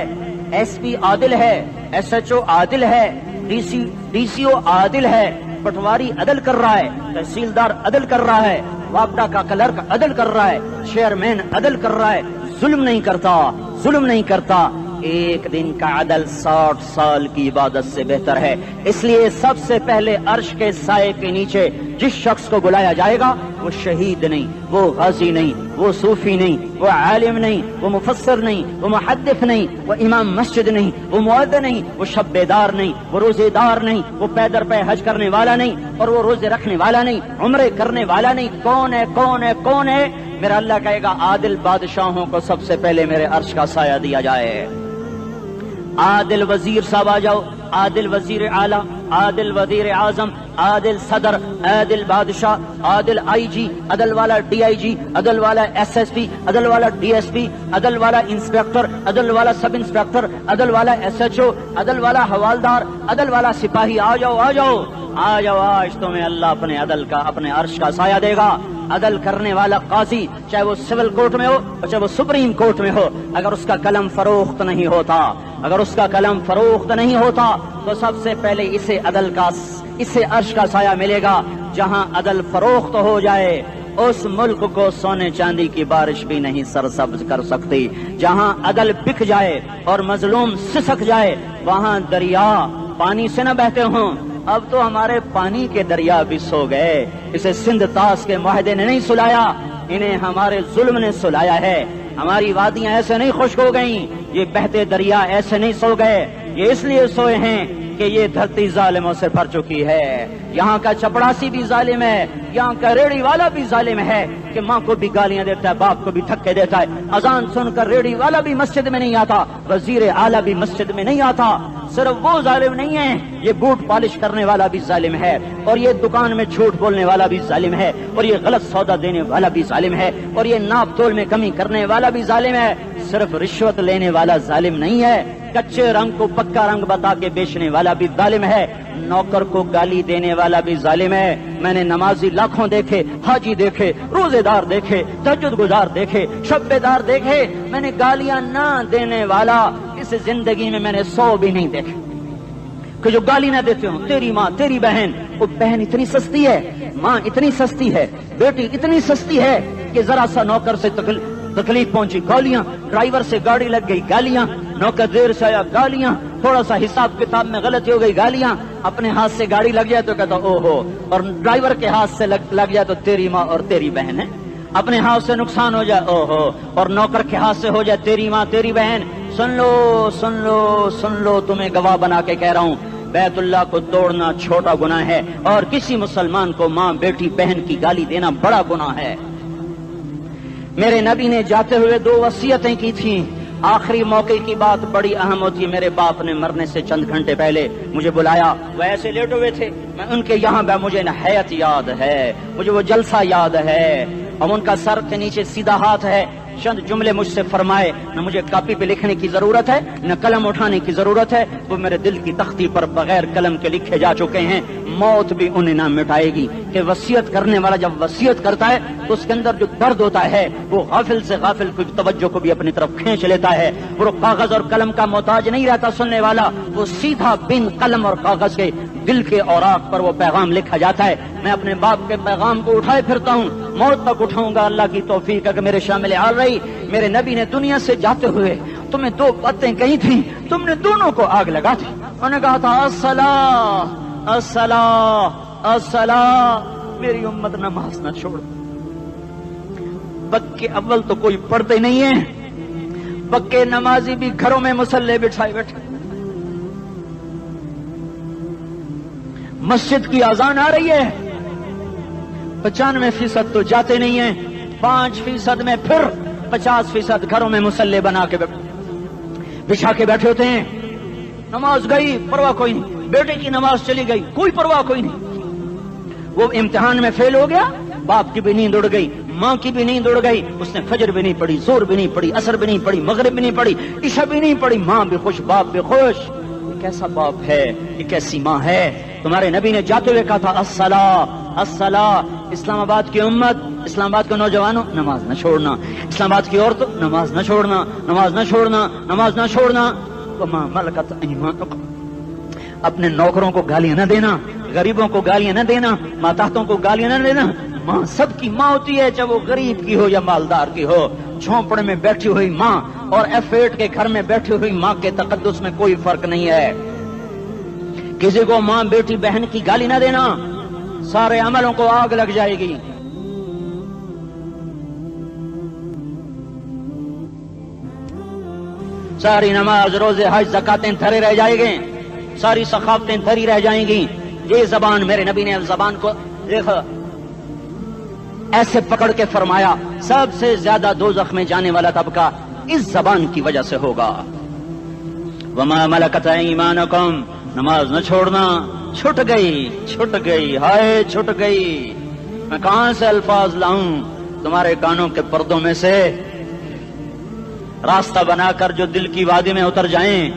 ایس پی عادل ہے، ایس ایچ او عادل ہے، ڈی سی او عادل ہے، پٹواری عدل کر رہا ہے، تحصیلدار عدل کر رہا ہے، واپڈا کا کلرک عدل کر رہا ہے، چیئرمین عدل کر رہا ہے، ظلم نہیں کرتا، ظلم نہیں کرتا، ایک دن کا عدل 60 سال کی عبادت سے بہتر ہے. اس لیے سب سے پہلے عرش کے سائے کے نیچے جس شخص کو بلایا جائے گا وہ شہید نہیں، وہ غازی نہیں، وہ صوفی نہیں، وہ عالم نہیں، وہ مفسر نہیں، وہ محدث نہیں، وہ امام مسجد نہیں، وہ مؤذن نہیں، وہ شب بیدار نہیں، وہ روزے دار نہیں، وہ پیدر پہ حج کرنے والا نہیں، اور وہ روزے رکھنے والا نہیں، عمرے کرنے والا نہیں. کون ہے؟ کون ہے؟ کون ہے؟ میرا اللہ کہے گا عادل بادشاہوں کو سب سے پہلے میرے عرش کا سایہ دیا جائے. عادل وزیر صاحب آ جاؤ، عادل وزیر اعلیٰ، عادل وزیر اعظم، عادل صدر، عادل بادشاہ، عادل آئی جی، عدل والا ڈی آئی جی، عدل والا ایس ایس پی، عدل والا ڈی ایس پی، عدل والا انسپیکٹر، عدل والا سب انسپیکٹر، عدل والا ایس ایچ او، عدل والا حوالدار، عدل والا سپاہی. آ جاؤ آ جاؤ آ جاؤ، آج تمہیں اللہ اپنے عدل کا، اپنے عرش کا سایہ دے گا. عدل کرنے والا قاضی، چاہے وہ سول کورٹ میں ہو اور چاہے وہ سپریم کورٹ میں ہو، اگر اس کا قلم فروخت نہیں ہوتا، اگر اس کا قلم فروخت نہیں ہوتا تو سب سے پہلے اسے عدل کا، اسے عرش کا سایہ ملے گا. جہاں عدل فروخت ہو جائے اس ملک کو سونے چاندی کی بارش بھی نہیں سرسبز کر سکتی. جہاں عدل بک جائے اور مظلوم سسک جائے وہاں دریا پانی سے نہ بہتے ہوں. اب تو ہمارے پانی کے دریا بھی سو گئے. اسے سندھ طاس کے معاہدے نے نہیں سلایا، انہیں ہمارے ظلم نے سلایا ہے. ہماری وادیاں ایسے نہیں خشک ہو گئیں، یہ بہتے دریا ایسے نہیں سو گئے. یہ اس لیے سوئے ہیں کہ یہ دھرتی ظالموں سے بھر چکی ہے. یہاں کا چپڑاسی بھی ظالم ہے، یہاں کا ریڑھی والا بھی ظالم ہے کہ ماں کو بھی گالیاں دیتا ہے، باپ کو بھی دھکے دیتا ہے. اذان سن کر ریڑھی والا بھی مسجد میں نہیں آتا، وزیر اعلیٰ بھی مسجد میں نہیں آتا. صرف وہ ظالم نہیں ہے، یہ بوٹ پالش کرنے والا بھی ظالم ہے، اور یہ دکان میں جھوٹ بولنے والا بھی ظالم ہے، اور یہ غلط سودا دینے والا بھی ظالم ہے، اور یہ ناپ تول میں کمی کرنے والا بھی ظالم ہے. صرف رشوت لینے والا ظالم نہیں ہے، کچے رنگ کو پکا رنگ بتا کے بیچنے والا بھی ظالم ہے، نوکر کو گالی دینے والا بھی ظالم ہے. میں نے نمازی لاکھوں دیکھے، حاجی دیکھے، روزے دار دیکھے، تہجد گزار دیکھے، شب بیدار دیکھے، میں نے گالیاں نہ دینے والا اس زندگی میں نے 100 بھی نہیں دیکھے کہ جو گالی نہ دیتے ہوں. تیری ماں، تیری بہن، وہ بہن اتنی سستی ہے، ماں اتنی سستی ہے، بیٹی اتنی سستی ہے کہ ذرا سا نوکر سے تکلیف پہنچی گالیاں، ڈرائیور سے گاڑی لگ گئی گالیاں، نوکر دیر سے آیا گالیاں، تھوڑا سا حساب کتاب میں غلطی ہو گئی گالیاں، اپنے ہاتھ سے گاڑی لگ جائے تو کہتا او ہو، اور ڈرائیور کے ہاتھ سے لگ جائے تو تیری ماں اور تیری بہن ہے. اپنے ہاتھ سے نقصان ہو جائے او ہو، اور نوکر کے ہاتھ سے ہو جائے تیری ماں تیری بہن. سن لو سن لو سن لو، تمہیں گواہ بنا کے کہہ رہا ہوں، بیت اللہ کو توڑنا چھوٹا گناہ ہے اور کسی مسلمان کو ماں بیٹی بہن کی گالی دینا بڑا گناہ ہے. میرے نبی نے جاتے ہوئے 2 وصیتیں کی تھیں. آخری موقع کی بات بڑی اہم ہوتی ہے. میرے باپ نے مرنے سے چند گھنٹے پہلے مجھے بلایا، وہ ایسے لیٹے ہوئے تھے، میں ان کے یہاں مجھے نہایت یاد ہے، مجھے وہ جلسہ یاد ہے، اور ان کا سر کے نیچے سیدھا ہاتھ ہے. چند جملے مجھ سے فرمائے، نہ مجھے کاپی پہ لکھنے کی ضرورت ہے نہ قلم اٹھانے کی ضرورت ہے، وہ میرے دل کی تختی پر بغیر قلم کے لکھے جا چکے ہیں. موت بھی انہیں نہ مٹائے گی کہ وصیت کرنے والا جب وصیت کرتا ہے تو اس کے اندر جو درد ہوتا ہے وہ غافل سے غافل کی توجہ کو بھی اپنی طرف کھینچ لیتا ہے. وہ کاغذ اور قلم کا محتاج نہیں رہتا سننے والا، وہ سیدھا بن قلم اور کاغذ کے دل کے اوراق پر وہ پیغام لکھا جاتا ہے. میں اپنے باپ کے پیغام کو اٹھائے پھرتا ہوں، موت تک اٹھاؤں گا. اللہ کی توفیق ہے کہ میرے شامل حال رہی. میرے نبی نے دنیا سے جاتے ہوئے تمہیں 2 باتیں کہی تھیں، تم نے دونوں کو آگ لگا دی. انہوں نے کہا تھا الصلاۃ الصلاۃ الصلاۃ، میری امت نماز نہ چھوڑ. پکے اول تو کوئی پڑھتے نہیں ہیں، پکے نمازی بھی گھروں میں مصلے بٹھائے بیٹھے. مسجد کی اذان آ رہی ہے، 95% تو جاتے نہیں ہیں، 5% میں پھر 50% گھروں میں مصلے بنا کے بچھا کے بیٹھے ہوتے ہیں. نماز گئی پرواہ کوئی نہیں، بیٹے کی نماز چلی گئی کوئی پرواہ کوئی نہیں. وہ امتحان میں فیل ہو گیا باپ کی بھی نیند اڑ گئی، ماں کی بھی نیند اڑ گئی، اس نے فجر بھی نہیں پڑھی، زور بھی نہیں پڑھی، عصر بھی نہیں پڑھی، مغرب بھی نہیں پڑھی، عشاء بھی نہیں پڑھی، ماں بھی خوش باپ بھی خوش۔ یہ کیسا باپ ہے، یہ کیسی ماں ہے؟ تمہارے نبی نے جاتے ہوئے کہا تھا الصلاۃ الصلاۃ۔ اسلام آباد کی امت، اسلام آباد کے نوجوانوں، نماز نہ چھوڑنا، اسلام آباد کی عورتوں، نماز نہ چھوڑنا، نماز نہ چھوڑنا، نماز نہ چھوڑنا۔ وما ملکت ایمانکم، اپنے نوکروں کو گالیاں نہ دینا، غریبوں کو گالیاں نہ دینا، ماتحتوں کو گالیاں نہ دینا۔ ماں سب کی ماں ہوتی ہے، چاہے وہ غریب کی ہو یا مالدار کی ہو۔ جھونپڑے میں بیٹھی ہوئی ماں اور F8 کے گھر میں بیٹھی ہوئی ماں کے تقدس میں کوئی فرق نہیں ہے۔ کسی کو ماں بیٹی بہن کی گالی نہ دینا، سارے عملوں کو آگ لگ جائے گی۔ ساری نماز روزے حج زکاتیں دھرے رہ جائیں گے، ساری ثقافتیں دھری رہ جائیں گی۔ یہ زبان، میرے نبی نے زبان کو دیکھا ایسے پکڑ کے فرمایا سب سے زیادہ دوزخ میں جانے والا طبقہ اس زبان کی وجہ سے ہوگا۔ وما ملکت ایمانکم، نماز نہ چھوڑنا۔ چھٹ گئی، ہائے چھٹ گئی۔ میں کہاں سے الفاظ لاؤں تمہارے کانوں کے پردوں میں سے، راستہ بنا کر جو دل کی وادی میں اتر جائیں۔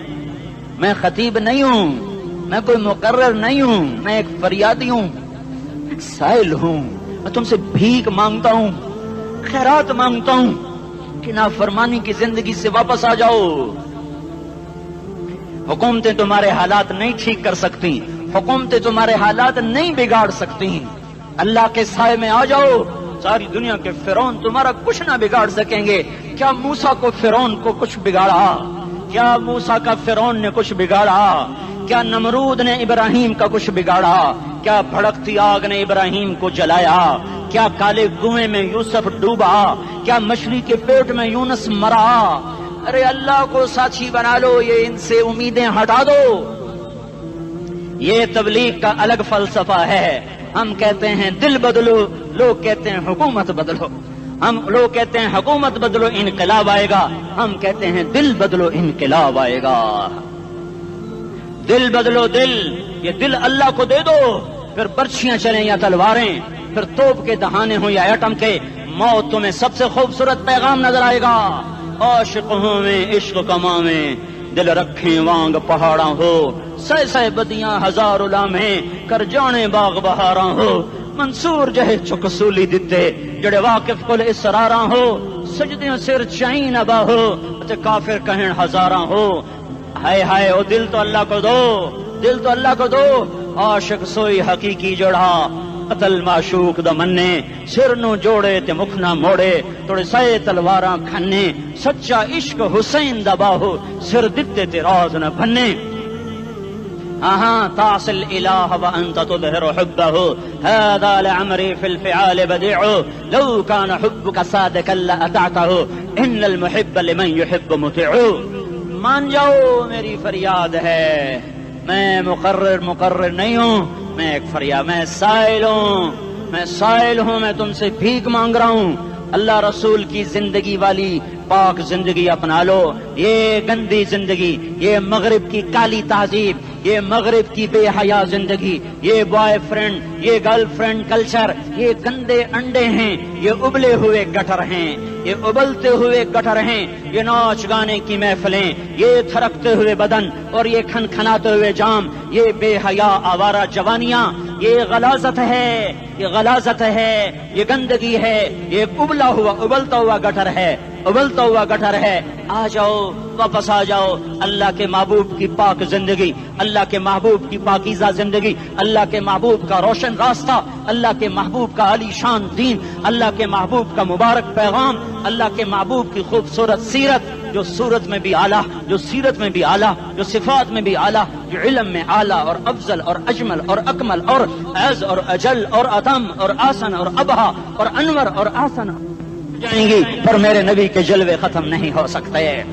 میں خطیب نہیں ہوں، میں کوئی مقرر نہیں ہوں، میں ایک فریادی ہوں، ایک سائل ہوں۔ میں تم سے بھیک مانگتا ہوں، خیرات مانگتا ہوں کہ نافرمانی کی زندگی سے واپس آ جاؤ۔ حکومتیں تمہارے حالات نہیں ٹھیک کر سکتی، حکومتیں تمہارے حالات نہیں بگاڑ سکتی۔ اللہ کے سائے میں آ جاؤ، ساری دنیا کے فرعون تمہارا کچھ نہ بگاڑ سکیں گے۔ کیا موسیٰ کو فرعون کو کچھ بگاڑا؟ کیا موسیٰ کا فرعون نے کچھ بگاڑا؟ کیا نمرود نے ابراہیم کا کچھ بگاڑا؟ کیا بھڑکتی آگ نے ابراہیم کو جلایا؟ کیا کالے کنویں میں یوسف ڈوبا؟ کیا مچھلی کے پیٹ میں یونس مرا؟ ارے اللہ کو ساتھی بنا لو، یہ ان سے امیدیں ہٹا دو۔ یہ تبلیغ کا الگ فلسفہ ہے۔ ہم کہتے ہیں دل بدلو، لوگ کہتے ہیں حکومت بدلو۔ لوگ کہتے ہیں حکومت بدلو انقلاب آئے گا، ہم کہتے ہیں دل بدلو انقلاب آئے گا۔ دل بدلو، دل، یہ دل اللہ کو دے دو، پھر برچیاں چلیں یا تلواریں، پھر توپ کے دہانے ہوں یا ایٹم کے، موت تمہیں سب سے خوبصورت پیغام نظر آئے گا۔ عاشق ہوں میں عشق کما میں، دل رکھیں وانگ پہاڑاں ہو، سہ بدیاں ہزار لامیں، کر جانے باغ بہاراں ہو، منصور جہے چکسولی دتے، جڑے واقف کل اسراراں ہو، سجدیوں سر چائیں نبا ہو، تے کافر کہیں ہزاراں ہو۔ ہائے ہائے او دل تو اللہ کو دو، دل تو اللہ کو دو۔ عاشق سوئی حقیقی جڑا، قتل معشوق دا مننے، سر نو جوڑے تے مکھ نہ موڑے، توڑے سائے تلواراں کھنے، سچا عشق حسین دا باہو، سر دتے تے راز نہ بھنے۔ تعصي الإله وأنت تظهر حبه، هذا لعمري في الفعال بديع، لو كان حبك صادقا لأطعته، إن المحب لمن يحب مطيع۔ مان جاؤ میری فریاد ہے، میں مقرر نہیں ہوں، میں ایک فریاد، میں سائل ہوں، میں تم سے بھیک مانگ رہا ہوں۔ اللہ رسول کی زندگی والی پاک زندگی اپنا لو۔ یہ گندی زندگی، یہ مغرب کی کالی تہذیب، یہ مغرب کی بے حیا زندگی، یہ بوائے فرینڈ، یہ گرل فرینڈ کلچر، یہ گندے انڈے ہیں، یہ ابلے ہوئے گٹر ہیں، یہ ابلتے ہوئے گٹر ہیں، یہ ناچ گانے کی محفلیں، یہ تھرکتے ہوئے بدن اور یہ کھنکھناتے ہوئے جام، یہ بے حیا آوارہ جوانیاں، یہ غلاظت ہے، یہ غلاظت ہے، یہ گندگی ہے، یہ ابلتا ہوا گٹر ہے، ابلتا ہوا گٹر ہے۔ آ جاؤ، واپس آ جاؤ، اللہ کے محبوب کی پاک زندگی، اللہ کے محبوب کی پاکیزہ زندگی، اللہ کے محبوب کا روشن راستہ، اللہ کے محبوب کا علی شان دین، اللہ کے محبوب کا مبارک پیغام، اللہ کے محبوب کی خوبصورت سیرت، جو صورت میں بھی اعلیٰ، جو سیرت میں بھی اعلیٰ، جو صفات میں بھی اعلیٰ، جو علم میں اعلیٰ اور افضل اور اجمل اور اکمل اور اعز اور اجل اور اتم اور آسن اور ابہا اور انور اور آسن جائیں گی، پر میرے نبی کے جلوے ختم نہیں ہو سکتے۔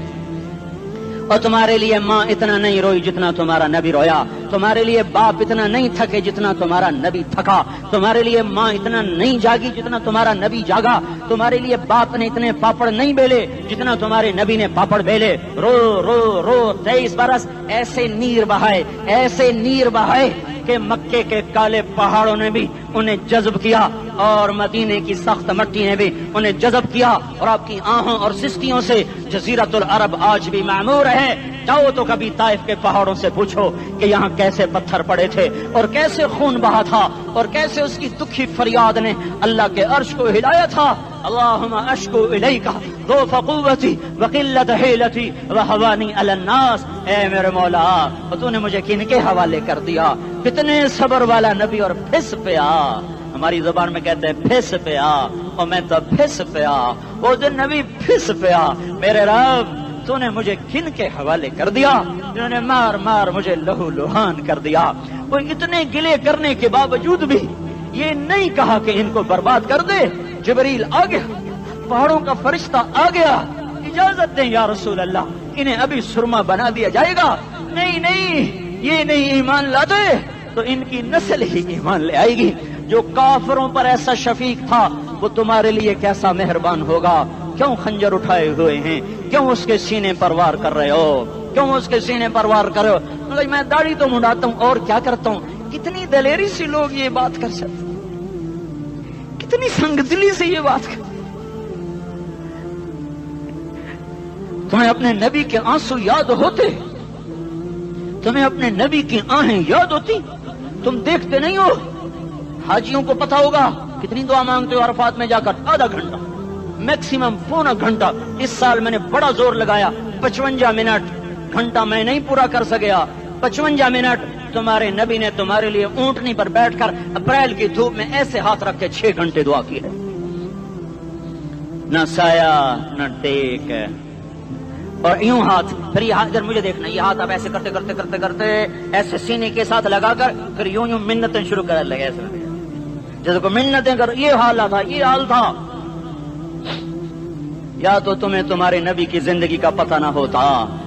اور تمہارے لیے ماں اتنا نہیں روئی جتنا تمہارا نبی رویا، تمہارے لیے باپ اتنا نہیں تھکے جتنا تمہارا نبی تھکا، تمہارے لیے ماں اتنا نہیں جاگی جتنا تمہارا نبی جاگا، تمہارے لیے باپ نے اتنے پاپڑ نہیں بیلے جتنا تمہارے نبی نے پاپڑ بیلے۔ رو رو رو 23 برس ایسے نیر بہائے کہ مکے کے کالے پہاڑوں نے بھی انہیں جذب کیا، اور مدینے کی سخت مٹی نے بھی انہیں جذب کیا اور آپ کی آہوں اور سستیوں سے جزیرۃ العرب آج بھی معمور ہے۔ جاؤ تو کبھی طائف کے پہاڑوں سے پوچھو کہ یہاں کیسے پتھر پڑے تھے اور کیسے خون بہا تھا اور کیسے اس کی دکھی فریاد نے اللہ کے عرش کو ہلایا تھا۔ اللہم اشکو الیک ضعف قوتی وقلت حیلتی وہوانی علی الناس۔ اے میرے مولا، تو نے مجھے کن کے حوالے کر دیا؟ کتنے صبر والا نبی اور پھس پیا۔ ہماری زبان میں کہتے ہیں پھس پیا، اور میں تو پھس پیا، وہ دن نبی پھس پیا۔ میرے رب، تو نے مجھے کن کے حوالے کر دیا جنہوں نے مار مار مجھے لہو لہان کر دیا؟ وہ اتنے گلے کرنے کے باوجود بھی یہ نہیں کہا کہ ان کو برباد کر دے۔ جبریل آ گیا، پہاڑوں کا فرشتہ آ گیا، اجازت دیں یا رسول اللہ، انہیں ابھی سرما بنا دیا جائے گا۔ نہیں نہیں، یہ نہیں ایمان لاتے تو ان کی نسل ہی ایمان لے آئے گی۔ جو کافروں پر ایسا شفیق تھا وہ تمہارے لیے کیسا مہربان ہوگا۔ کیوں خنجر اٹھائے ہوئے ہیں؟ کیوں اس کے سینے پر وار کر رہے ہو؟ کیوں اس کے سینے پر وار کر رہے ہو؟ میں داڑھی تو منڈاتا ہوں اور کیا کرتا ہوں۔ کتنی دلیری سے لوگ یہ بات کر سکتے، کتنی سنگدلی سے یہ بات کر۔ تمہیں اپنے نبی کے آنسو یاد ہوتے؟ تمہیں اپنے نبی کی آہیں یاد ہوتی؟ تم دیکھتے نہیں ہو؟ حاجیوں کو پتا ہوگا کتنی دعا مانگتے ہو عرفات میں جا کر؟ آدھا گھنٹہ، میکسیمم پونا گھنٹہ۔ اس سال میں نے بڑا زور لگایا، 55 منٹ، گھنٹہ میں نہیں پورا کر سکیا، 55 منٹ تمہارے نبی نے تمہارے لیے اونٹنی پر بیٹھ کر اپریل کی دھوپ میں ایسے ہاتھ رکھ کے 6 گھنٹے دعا کی ہے۔ نہ سایہ نہ ٹیک، اور یوں ہاتھ، پھر یہ ہاتھ ادھر مجھے دیکھنا، یہ ہاتھ اب ایسے کرتے کرتے کرتے کرتے ایسے سینے کے ساتھ لگا کر پھر یوں یوں منتیں شروع کر لگے، ایسے جیسے کو منتیں کر۔ یہ حال تھا، یہ حال تھا۔ یا تو تمہیں تمہارے نبی کی زندگی کا پتہ نہ ہوتا،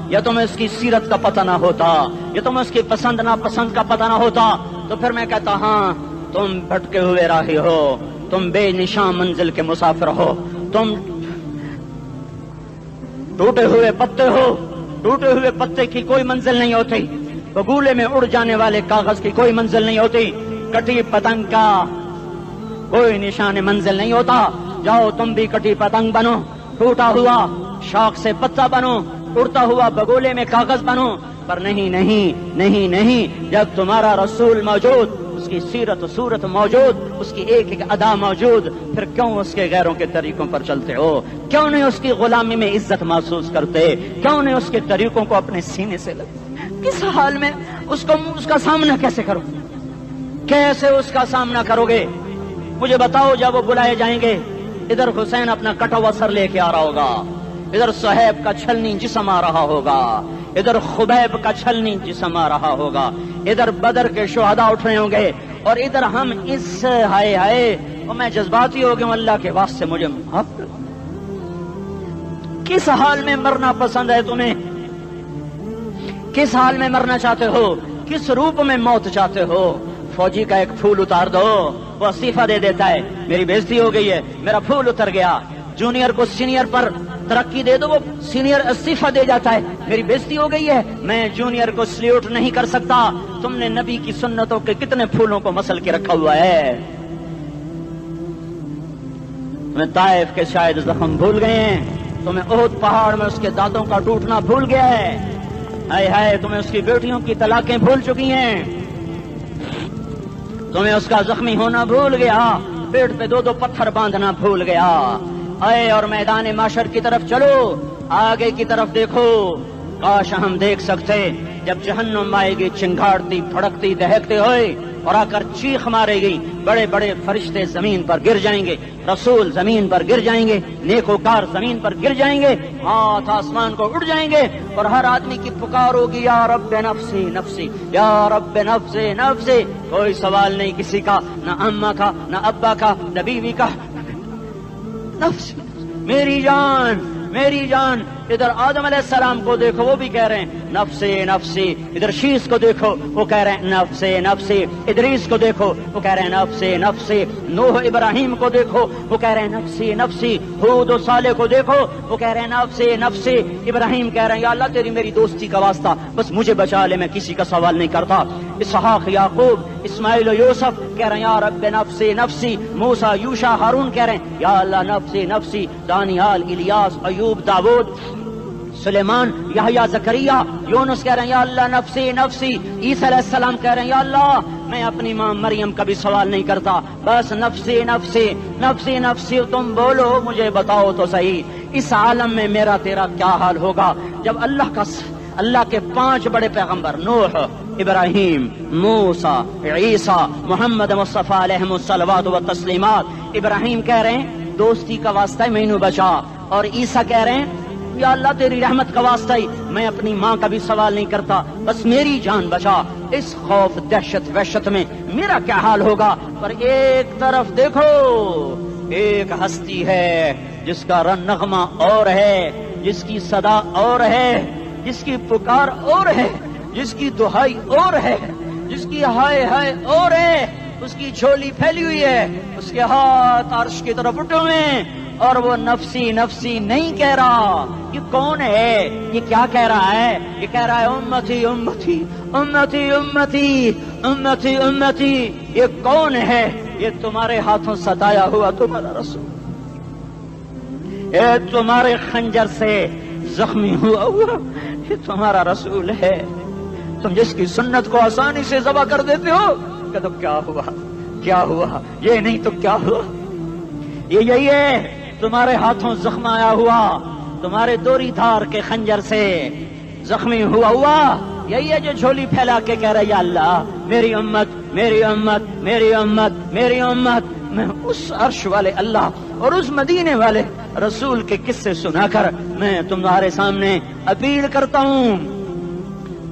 یا تمہیں اس کی سیرت کا پتہ نہ ہوتا، یا تمہیں اس کی پسند ناپسند کا پتہ نہ ہوتا، تو پھر میں کہتا ہاں تم بھٹکے ہوئے راہی ہو، تم بے نشان منزل کے مسافر ہو، تم ٹوٹے ہوئے پتے ہو۔ ٹوٹے ہوئے پتے کی کوئی منزل نہیں ہوتی، بگولے میں اڑ جانے والے کاغذ کی کوئی منزل نہیں ہوتی، کٹی پتنگ کا کوئی نشان منزل نہیں ہوتا۔ جاؤ تم بھی کٹی پتنگ بنو، ٹوٹا ہوا شوق سے پتا بنو، اڑتا ہوا بگولے میں کاغذ بنو، پر نہیں نہیں نہیں نہیں، جب تمہارا رسول موجود، اس کی سیرت و صورت موجود، اس کی ایک ایک ادا موجود، پھر کیوں اس کے غیروں کے طریقوں پر چلتے ہو؟ کیوں نہیں اس کی غلامی میں عزت محسوس کرتے؟ کیوں نہیں اس کے طریقوں کو اپنے سینے سے لگتے؟ کس حال میں اس کا سامنا کیسے کرو؟ کیسے اس کا سامنا کرو گے؟ مجھے بتاؤ، جب وہ بلائے جائیں گے، ادھر حسین اپنا کٹا ہوا سر لے کے آ رہا ہوگا، ادھر صہیب کا چھلنی جسم آ رہا ہوگا، ادھر خبیب کا چھلنی جسم آ رہا ہوگا، ادھر بدر کے شہداء اٹھ رہے ہوں گے، اور ادھر ہم اس ہائے ہائے، اور میں جذباتی ہو گیا ہوں، اللہ کے واسطے مجھے معاف کر۔ کس حال میں مرنا پسند ہے تمہیں؟ کس حال میں مرنا چاہتے ہو؟ کس روپ میں موت چاہتے ہو؟ فوجی کا ایک پھول اتار دو، وہ استعفیٰ دے دیتا ہے، میری بےزتی ہو گئی ہے، میرا پھول اتر گیا۔ جونیئر کو سینئر پر ترقی دے دو، وہ سینئر استعفیٰ دے جاتا ہے، میری بےزتی ہو گئی ہے، میں جونیئر کو سلیوٹ نہیں کر سکتا۔ تم نے نبی کی سنتوں کے کتنے پھولوں کو مسل کے رکھا ہوا ہے؟ تمہیں طائف کے شاید زخم بھول گئے ہیں، تمہیں احد پہاڑ میں اس کے دانتوں کا ٹوٹنا بھول گیا ہے، ہائے ہائے تمہیں اس کی بیٹیوں کی طلاقیں بھول چکی ہیں، تمہیں اس کا زخمی ہونا بھول گیا، پیٹ پہ 2 پتھر باندھنا بھول گیا۔ آئے اور میدان معاشر کی طرف چلو، آگے کی طرف دیکھو۔ کاش ہم دیکھ سکتے جب جہنم آئے گی چنگاڑتی بھڑکتی دہکتے ہوئے اور آ کر چیخ مارے گی، بڑے بڑے فرشتے زمین پر گر جائیں گے، رسول زمین پر گر جائیں گے، نیکوکار زمین پر گر جائیں گے، ہاتھ آسمان کو اڑ جائیں گے، اور ہر آدمی کی پکار ہوگی، یا رب نفسی نفسی، یا رب نفسی نفسی۔ کوئی سوال نہیں کسی کا، نہ اماں کا، نہ ابا کا، نہ بیوی کا، نفس، میری جان میری جان۔ ادھر آدم علیہ السلام کو دیکھو وہ بھی کہہ رہے ہیں نفسی نفسی، ادھر شیس کو دیکھو وہ کہہ رہے ہیں نفسی نفسی، ادریس کو دیکھو وہ کہہ رہے ہیں نفسی نفسی، نوح ابراہیم کو دیکھو وہ کہہ رہے ہیں نفسی نفسی، ہود و صالح کو دیکھو وہ کہہ رہے ہیں نفسی نفسی، ابراہیم کہہ رہے ہیں یا اللہ تیری میری دوستی کا واسطہ بس مجھے بچا لے، میں کسی کا سوال نہیں کرتا۔ اسحاق یعقوب اسماعیل و یوسف کہہ رہے ہیں یا رب نفسی نفسی، موسیٰ یوشع ہارون کہہ رہے ہیں یا اللہ نفسی نفسی، دانیال الیاس ایوب داود سلیمان یحییٰ زکریا یونس کہہ رہے ہیں یا اللہ نفسی نفسی، عیسیٰ علیہ السلام کہہ رہے ہیں یا اللہ میں اپنی ماں مریم کا بھی سوال نہیں کرتا بس نفسی نفسی نفسی نفسی، تم بولو مجھے بتاؤ تو صحیح اس عالم میں میرا تیرا کیا حال ہوگا جب اللہ کے 5 بڑے پیغمبر نوح ابراہیم موسیٰ عیسیٰ محمد مصطفیٰ علیہ الصلوات و تسلیمات، ابراہیم کہہ رہے ہیں دوستی کا واسطہ ہے مینوں بچا، اور عیسیٰ کہہ رہے ہیں یا اللہ تیری رحمت کا واسطہ ہی میں اپنی ماں کا بھی سوال نہیں کرتا بس میری جان بچا۔ اس خوف دہشت وحشت میں میرا کیا حال ہوگا؟ پر ایک طرف دیکھو ایک ہستی ہے جس کا نغمہ اور ہے، جس کی صدا اور ہے، جس کی پکار اور ہے، جس کی دہائی اور ہے، جس کی ہائے ہائے اور ہے، اس کی جھولی پھیلی ہوئی ہے، اس کے ہاتھ عرش کی طرف اٹھے ہوئے ہیں اور وہ نفسی نفسی نہیں کہہ رہا۔ یہ کون ہے؟ یہ کیا کہہ رہا ہے؟ یہ کہہ رہا ہے امتی امتی امتی امتی امتی امتی۔ یہ کون ہے؟ یہ تمہارے ہاتھوں ستایا ہوا تمہارا رسول، یہ تمہارے خنجر سے زخمی ہوا یہ تمہارا رسول ہے، تم جس کی سنت کو آسانی سے ذبح کر دیتے ہو کہ تو کیا ہوا کیا ہوا، یہ نہیں تو کیا ہوا، یہ یہی ہے تمہارے ہاتھوں زخم آیا ہوا، تمہارے دوری دھار کے خنجر سے زخمی ہوا یہی ہے جو جھولی پھیلا کے کہہ رہا ہے یا اللہ میری امت میری امت میری امت میری امت۔ میں اس عرش والے اللہ اور اس مدینے والے رسول کے قصے سنا کر میں تمہارے سامنے اپیل کرتا ہوں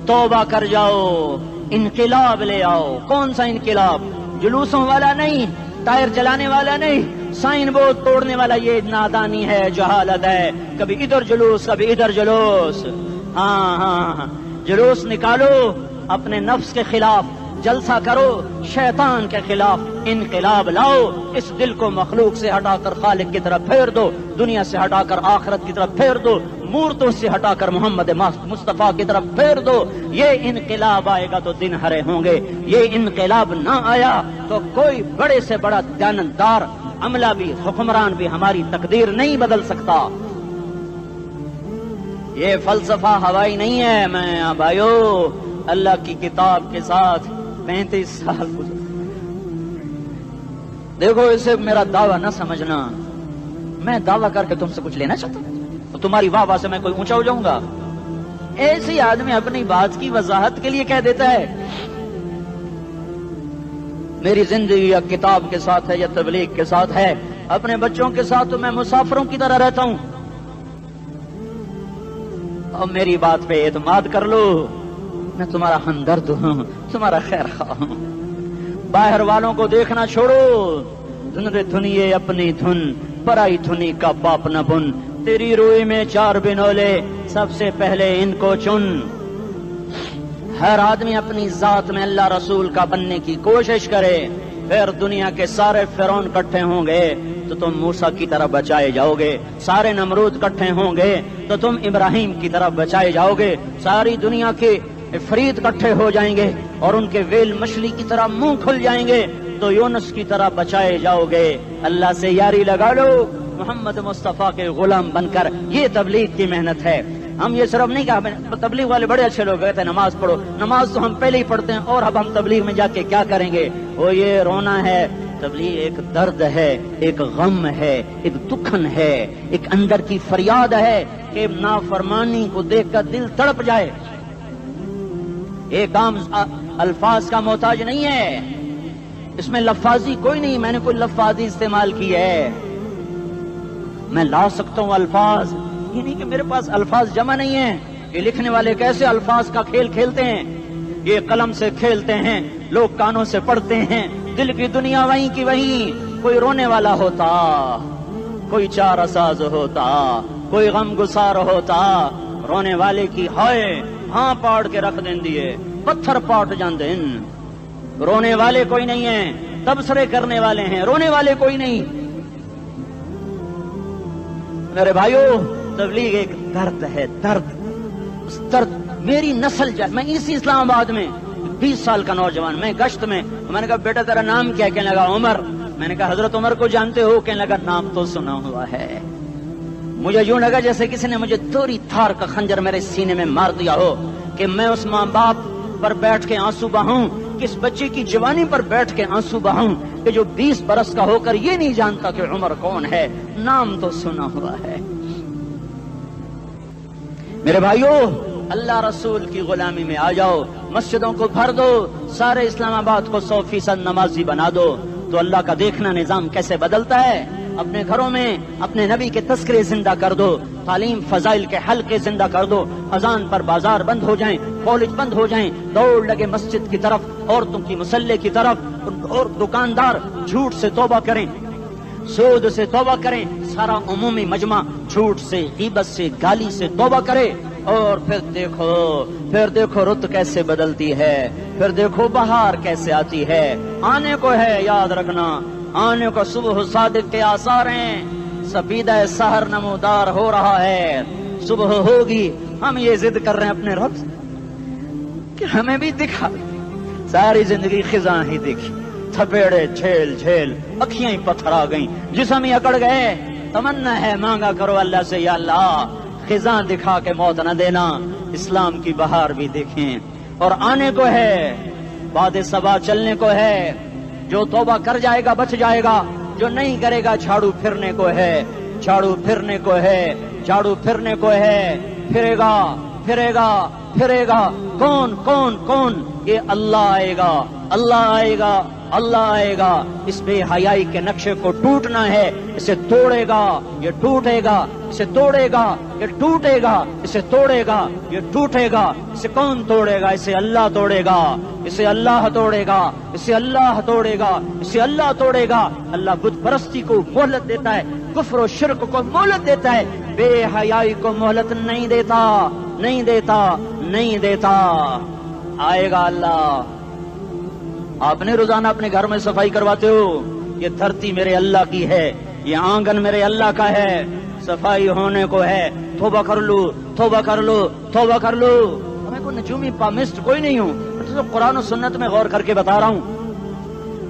توبہ کر جاؤ، انقلاب لے آؤ۔ کون سا انقلاب؟ جلوسوں والا نہیں، ٹائر چلانے والا نہیں، سائن بورڈ توڑنے والا یہ نادانی ہے، جہالت ہے، کبھی ادھر جلوس کبھی ادھر جلوس۔ ہاں جلوس نکالو اپنے نفس کے خلاف، جلسہ کرو شیطان کے خلاف، انقلاب لاؤ، اس دل کو مخلوق سے ہٹا کر خالق کی طرف پھیر دو، دنیا سے ہٹا کر آخرت کی طرف پھیر دو، مورتوں سے ہٹا کر محمد مصطفیٰ کی طرف پھیر دو۔ یہ انقلاب آئے گا تو دن ہرے ہوں گے، یہ انقلاب نہ آیا تو کوئی بڑے سے بڑا دیانتدار عملہ بھی حکمران بھی ہماری تقدیر نہیں بدل سکتا۔ یہ فلسفہ ہوائی نہیں ہے۔ میں بھائیو اللہ کی کتاب کے ساتھ 35 سال گزرے، دیکھو اسے میرا دعویٰ نہ سمجھنا، میں دعویٰ کر کے تم سے کچھ لینا چاہتا ہوں تو تمہاری واہ واہ سے میں کوئی اونچا ہو جاؤں گا؟ ایسی آدمی اپنی بات کی وضاحت کے لیے کہہ دیتا ہے میری زندگی یا کتاب کے ساتھ ہے یا تبلیغ کے ساتھ ہے، اپنے بچوں کے ساتھ تو میں مسافروں کی طرح رہتا ہوں، اور میری بات پہ اعتماد کر لو، میں تمہارا ہمدرد ہوں، تمہارا خیر خواہ ہوں۔ باہر والوں کو دیکھنا چھوڑو، دھن رے دھنیے اپنی دھن، پرائی دھنی کا پاپ نہ بن، تیری روئی میں 4 بنولے سب سے پہلے ان کو چن۔ ہر آدمی اپنی ذات میں اللہ رسول کا بننے کی کوشش کرے، پھر دنیا کے سارے فرعون اکٹھے ہوں گے تو تم موسیٰ کی طرف بچائے جاؤ گے، سارے نمرود اکٹھے ہوں گے تو تم ابراہیم کی طرف بچائے جاؤ گے، ساری دنیا کے افریت اکٹھے ہو جائیں گے اور ان کے ویل مچھلی کی طرح منہ کھل جائیں گے تو یونس کی طرح بچائے جاؤ گے۔ اللہ سے یاری لگا لو، محمد مصطفیٰ کے غلام بن کر، یہ تبلیغ کی محنت ہے۔ ہم یہ صرف نہیں کہا، تبلیغ والے بڑے اچھے لوگ کہتے ہیں نماز پڑھو، نماز تو ہم پہلے ہی پڑھتے ہیں اور اب ہم تبلیغ میں جا کے کیا کریں گے؟ وہ یہ رونا ہے، تبلیغ ایک درد ہے، ایک غم ہے، ایک دکھن ہے، ایک اندر کی فریاد ہے کہ نافرمانی کو دیکھ کر دل تڑپ جائے۔ ایک عام الفاظ کا محتاج نہیں ہے، اس میں لفاظی کوئی نہیں، میں نے کوئی لفاظی استعمال کی ہے، میں لا سکتا ہوں الفاظ، یہ نہیں کہ میرے پاس الفاظ جمع نہیں ہیں۔ یہ لکھنے والے کیسے الفاظ کا کھیل کھیلتے ہیں، یہ قلم سے کھیلتے ہیں، لوگ کانوں سے پڑھتے ہیں، دل کی دنیا وہیں کی وہیں، کوئی رونے والا ہوتا، کوئی چارہ ساز ہوتا، کوئی غم گسار ہوتا رونے والے کی ہائے ہاں پاڑ کے رکھ دیں دیے پتھر پاٹ جان دیں. رونے والے کوئی نہیں ہیں، تبصرے کرنے والے ہیں، رونے والے کوئی نہیں. میرے بھائیو تبلیغ ایک درد ہے، درد. اس درد میری نسل جائے. میں اسی اسلام آباد میں 20 سال کا نوجوان، میں گشت میں نے کہا بیٹا تیرا نام کیا؟ کہنے لگا عمر. میں نے کہا حضرت عمر کو جانتے ہو؟ کہنے لگا نام تو سنا ہوا ہے. مجھے یوں لگا جیسے کسی نے مجھے دوری تھار کا خنجر میرے سینے میں مار دیا ہو کہ میں اس ماں باپ پر بیٹھ کے آنسو بہاؤں، کس بچے کی جوانی پر بیٹھ کے آنسو بہاؤں کہ جو 20 برس کا ہو کر یہ نہیں جانتا کہ عمر کون ہے. نام تو سنا ہوا ہے. میرے بھائیو اللہ رسول کی غلامی میں آ جاؤ، مسجدوں کو بھر دو، سارے اسلام آباد کو 100% نمازی بنا دو، تو اللہ کا دیکھنا نظام کیسے بدلتا ہے. اپنے گھروں میں اپنے نبی کے تذکرے زندہ کر دو، تعلیم فضائل کے حلقے زندہ کر دو. اذان پر بازار بند ہو جائیں، کالج بند ہو جائیں، دوڑ لگے مسجد کی طرف، عورتوں کی مسلح کی طرف. اور دکاندار جھوٹ سے توبہ کریں، سود سے توبہ کریں. سارا عمومی مجمع جھوٹ سے، غیبت سے، گالی سے توبہ کرے. اور پھر دیکھو رت کیسے بدلتی ہے، پھر دیکھو بہار کیسے آتی ہے. آنے کو ہے، یاد رکھنا آنے کو. صبح صادق کے آثار ہیں، سپیدہ سحر نمودار ہو رہا ہے. صبح ہوگی، ہم یہ ضد کر رہے ہیں اپنے رب کہ ہمیں بھی دکھا. ساری زندگی خزاں ہی دکھی، تھپیڑے جھیل جھیل، اکھیاں ہی پتھر آ گئیں، جسم ہی اکڑ گئے. تمنا ہے مانگا کرو اللہ سے، یا اللہ خزاں دکھا کے موت نہ دینا، اسلام کی بہار بھی دیکھیں. اور آنے کو ہے، باد صبا چلنے کو ہے. جو توبہ کر جائے گا بچ جائے گا، جو نہیں کرے گا جھاڑو پھرنے کو ہے. جھاڑو پھرنے کو ہے، جھاڑو پھرنے کو ہے. پھرے گا پھرے گا پھرے گا. کون کون کون؟ یہ اللہ آئے گا، اللہ آئے گا، اللہ آئے گا. اس بے حیائی کے نقشے کو ٹوٹنا ہے. اسے توڑے گا یہ ٹوٹے گا، اسے توڑے گا یہ ٹوٹے گا، اسے توڑے گا یہ ٹوٹے گا. اسے کون توڑے گا؟ اسے اللہ توڑے گا، اسے اللہ توڑے گا، اسے اللہ توڑے گا، اسے اللہ توڑے گا. اللہ بت پرستی کو مہلت دیتا ہے، کفر و شرک کو مہلت دیتا ہے، بے حیائی کو مہلت نہیں دیتا، نہیں دیتا، نہیں دیتا. آئے گا اللہ. آپ نے روزانہ اپنے گھر میں صفائی کرواتے ہو. یہ دھرتی میرے اللہ کی ہے، یہ آنگن میرے اللہ کا ہے. صفائی ہونے کو ہے، توبہ کر لو، توبہ کر لو، توبہ کر لو. میں کوئی نجومی پامسٹ کوئی نہیں ہوں، تو قرآن و سنت میں غور کر کے بتا رہا ہوں،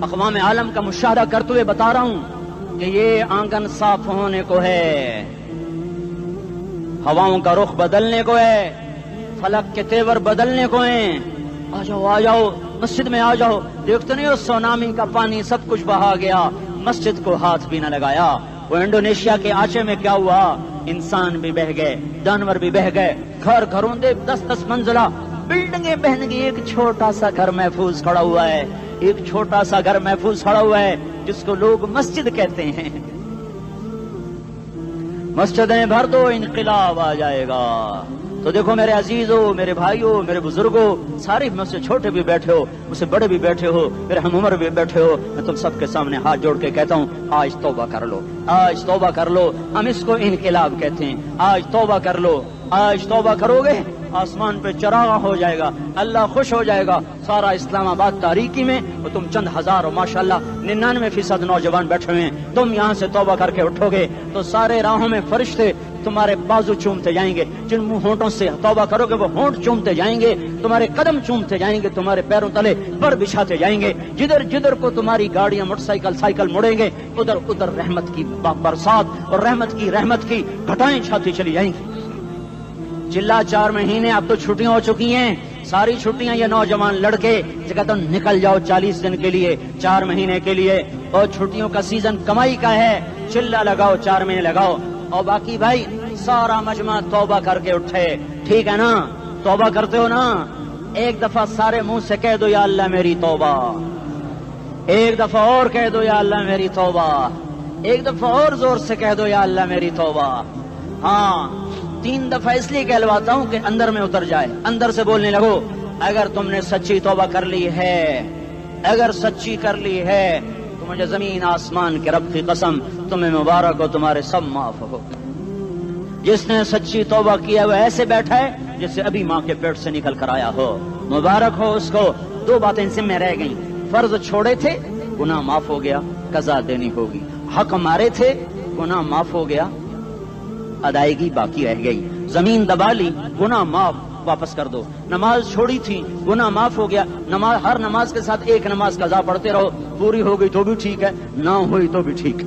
اقوام عالم کا مشاہدہ کرتے ہوئے بتا رہا ہوں کہ یہ آنگن صاف ہونے کو ہے، ہواؤں کا رخ بدلنے کو ہے، فلک کے تیور بدلنے کو ہیں. آ جاؤ آ جاؤ، مسجد میں آ جاؤ. دیکھتے نہیں ہو سونامی کا پانی سب کچھ بہا گیا، مسجد کو ہاتھ بھی نہ لگایا. وہ انڈونیشیا کے آچے میں کیا ہوا؟ انسان بھی بہ گئے، جانور بھی بہ گئے. گھر گھروں دے 10-10 منزلہ بلڈنگیں بہن گئی. ایک چھوٹا سا گھر محفوظ کھڑا ہوا ہے، ایک چھوٹا سا گھر محفوظ کھڑا ہوا ہے جس کو لوگ مسجد کہتے ہیں. مسجدیں بھر دو، انقلاب آ جائے گا. تو دیکھو میرے عزیزو، میرے بھائیو، میرے بزرگوں، سارے مجھ سے چھوٹے بھی بیٹھے ہو، مجھ سے بڑے بھی بیٹھے ہو، میرے ہم عمر بھی بیٹھے ہو. میں تم سب کے سامنے ہاتھ جوڑ کے کہتا ہوں آج توبہ کر لو، آج توبہ کر لو. ہم اس کو انقلاب کہتے ہیں. آج توبہ کر لو. آج توبہ کرو گے آسمان پہ چراغ ہو جائے گا، اللہ خوش ہو جائے گا. سارا اسلام آباد تاریکی میں وہ تم چند ہزار اور ماشاءاللہ 99% نوجوان بیٹھے ہوئے ہیں. تم یہاں سے توبہ کر کے اٹھو گے تو سارے راہوں میں فرشتے تمہارے بازو چومتے جائیں گے. جن منہ ہونٹوں سے توبہ کرو گے وہ ہونٹ چومتے جائیں گے، تمہارے قدم چومتے جائیں گے، تمہارے پیروں تلے پر بچھاتے جائیں گے. جدھر جدھر کو تمہاری گاڑیاں موٹر سائیکل مڑیں گے، ادھر ادھر رحمت کی برسات اور رحمت کی گھٹائیں چھاتی چلی جائیں گی. چلا 4 مہینے اب تو چھٹیاں ہو چکی ہیں، ساری چھٹیاں یہ نوجوان لڑکے کہتے ہیں نکل جاؤ 40 دن کے لیے، 4 مہینے کے لیے. اور چھٹیوں کا سیزن کمائی کا ہے، چلا لگاؤ، 4 مہینے لگاؤ. اور باقی بھائی سارا مجمع توبہ کر کے اٹھے. ٹھیک ہے نا؟ توبہ کرتے ہو نا؟ ایک دفعہ سارے منہ سے کہہ دو یا اللہ میری توبہ. ایک دفعہ اور کہہ دو یا اللہ میری توبہ. ایک دفعہ اور زور سے کہہ دو یا اللہ میری توبہ. ہاں 3 دفعہ اس لیے کہلواتا ہوں کہ اندر میں اتر جائے. اندر سے بولنے لگو اگر تم نے سچی توبہ کر لی ہے، اگر سچی کر لی ہے تو مجھے زمین آسمان کے رب کی قسم تمہیں مبارک ہو، تمہارے سب معاف ہو. جس نے سچی توبہ کیا وہ ایسے بیٹھا ہے جسے ابھی ماں کے پیٹ سے نکل کر آیا ہو. مبارک ہو اس کو. دو باتیں ذمہ رہ گئیں. فرض چھوڑے تھے, گناہ معاف ہو گیا, قضا دینی ہوگی. حق مارے تھے, گناہ معاف ہو گیا, ادائیگی باقی رہ گئی. زمین دبا لی, گناہ معاف, واپس کر دو. نماز چھوڑی تھی, گناہ معاف ہو گیا. نماز, ہر نماز کے ساتھ ایک نماز قضا پڑھتے رہو, پوری ہو گئی تو بھی ٹھیک ہے, نہ ہوئی تو بھی ٹھیک.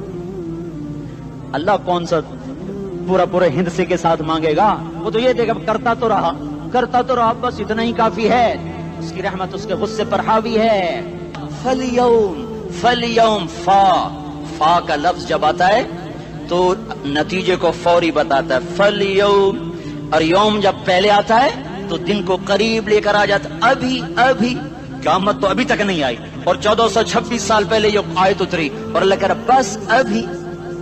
اللہ کون سا پورے ہند سے کے ساتھ مانگے گا؟ وہ تو یہ دیکھا کرتا تو رہا, بس اتنا ہی کافی ہے. اس کی رحمت اس کے غصے پر حاوی ہے. فَالْيَوْمِ فا کا لفظ جب آتا ہے تو نتیجے کو فوری بتاتا ہے. فَالْيَوْمِ, اور یوم جب پہلے آتا ہے تو دن کو قریب لے کر آ جاتا. ابھی قیامت تو ابھی تک نہیں آئی, اور 1426 سال پہلے یہ آیت اتری, اور اللہ کہہ رہا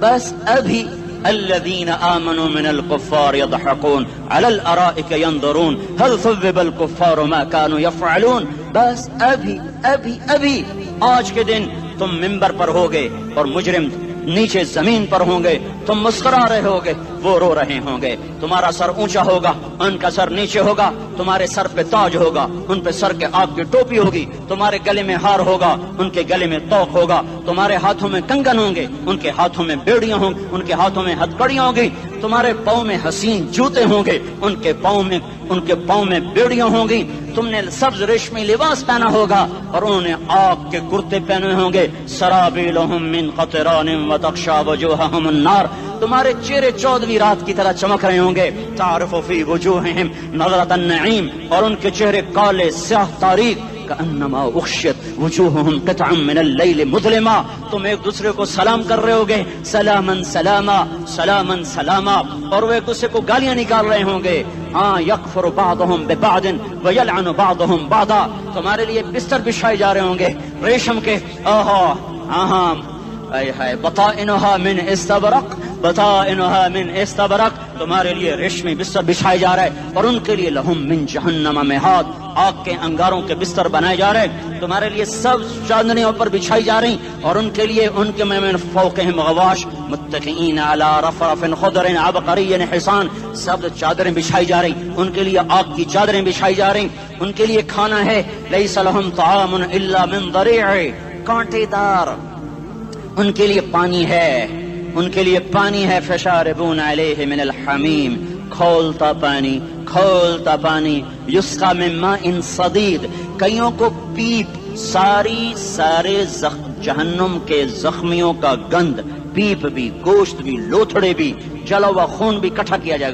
بس ابھی الذين آمنوا من الكفار يضحكون على الارائك ينظرون هل ثوب الكفار ما كانوا يفعلون. بس ابھی آج کے دن تم منبر پر ہوگے اور مجرم نیچے زمین پر ہوں گے, تم مسکرا رہے ہوگے, وہ رو رہے ہوں گے. تمہارا سر اونچا ہوگا, ان کا سر نیچے ہوگا. تمہارے سر پہ تاج ہوگا, ان پہ سر کے آگ کی ٹوپی ہوگی. تمہارے گلے میں ہار ہوگا, ان کے گلے میں توق ہوگا. تمہارے ہاتھوں میں کنگن ہوں گے, ان کے ہاتھوں میں بیڑیاں ہوں گی, ان کے ہاتھوں میں ہتھکڑیاں ہوں گی. تمہارے پاؤں میں حسین جوتے ہوں گے, ان کے پاؤں میں بیڑیاں ہوں گی. تم نے سبز ریشمی لباس پہنا ہوگا, اور انہوں نے آگ کے کرتے پہنے ہوں گے. سرابیلہم من قطران وتغشا وجوہہم النار. تمہارے چہرے 14ویں رات کی طرح چمک رہے ہوں گے. تعرف فی وجوہہم نظرۃ النعیم, اور ان کے چہرے کالے سیاہ تاریک. کأنما اغشیت وجوہہم قطعا من اللیل مظلما. تم ایک دوسرے کو سلام کر رہے ہوگے, سلامن سلاما سلامن سلاما, اور وہ ایک دوسرے کو گالیاں نکال رہے ہوں گے. ہاں یکفر بعضہم ببعض ویلعن بعضہم بعضا. تمہارے لیے بستر بچھائے جا رہے ہوں گے ریشم کے. بطائنها من استبرق, بطائنها من استبرق. تمہارے لیے ریشمی بستر بچھائے جا رہے, اور ان کے لیے لہم من جہنم مہاد, آگ کے انگاروں کے بستر بنائے جا رہے. تمہارے لیے سب چاندنیوں پر بچھائی جا رہی, اور ان کے لیے ان کے من فوقہم غواش متکئین علی رفرف خضر عبقری حصان. سب چادریں بچھائی جا رہی, ان کے لیے آگ کی چادریں بچھائی جا رہی. ان کے لیے کھانا ہے, لیس لہم طعام الا من ضریع, کانٹے دار. ان کے لیے پانی ہے, فشاربون علیہ من الحمیم, کھولتا پانی. یسقا من ماء صدید, کئیوں کو پیپ, سارے جہنم کے زخمیوں کا گند, پیپ بھی, گوشت بھی, لوتھڑے بھی, جلا ہوا خون بھی کٹھا کیا جائے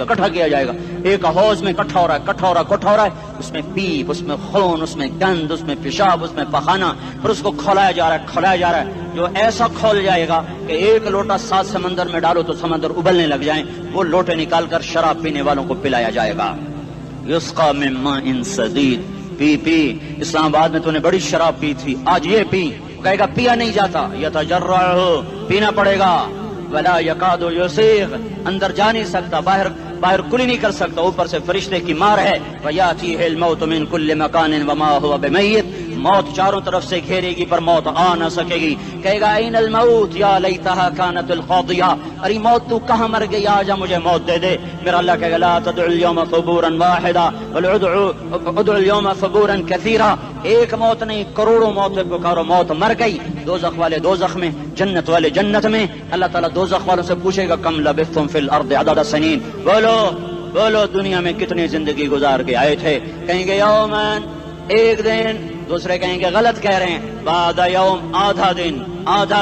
گا. ایک حوض میں کٹھا ہو رہا ہے, اس میں پیپ, اس میں خون, اس میں گند, اس میں پیشاب, اس میں پخانہ, پھر اس کو کھولایا جا رہا ہے. جو ایسا کھول جائے گا کہ ایک لوٹا 7 سمندر میں ڈالو تو سمندر ابلنے لگ جائیں, وہ لوٹے نکال کر شراب پینے والوں کو پلایا جائے گا. یسقا من ماء صدید, پی. اسلام آباد میں تو نے بڑی شراب پی تھی, آج یہ پی. کہے گا پیا نہیں جاتا, یتجرعہ, پینا پڑے گا. ولا یکاد یسیغ, اندر جا نہیں سکتا, باہر کلی نہیں کر سکتا, اوپر سے فرشتے کی مار ہے. ویاتیہ الموت من کل مکان وما هو بمیت, موت چاروں طرف سے گھیرے گی پر موت آ نہ سکے گی. کہے گا این الموت یا لیتہا کانت القاضیہ, ارے موت تو کہاں مر گئی, آجا مجھے موت دے دے. میرا اللہ کہے گا لا تدعو اليوم ثبورا واحدا بل ادعو اليوم ثبورا کثیرا. ایک موت نہیں, کروڑوں موتیں پکارو. موت مر گئی, دوزخ والے دوزخ میں, جنت والے جنت میں. اللہ تعالیٰ دوزخ والوں سے پوچھے گا کم لبثتم فی الارض عدد سنین, بولو دنیا میں کتنی زندگی گزار کے آئے تھے. کہیں گے یومن, ایک دن. دوسرے کہیں گے غلط کہہ رہے ہیں, بعد یوم, آدھا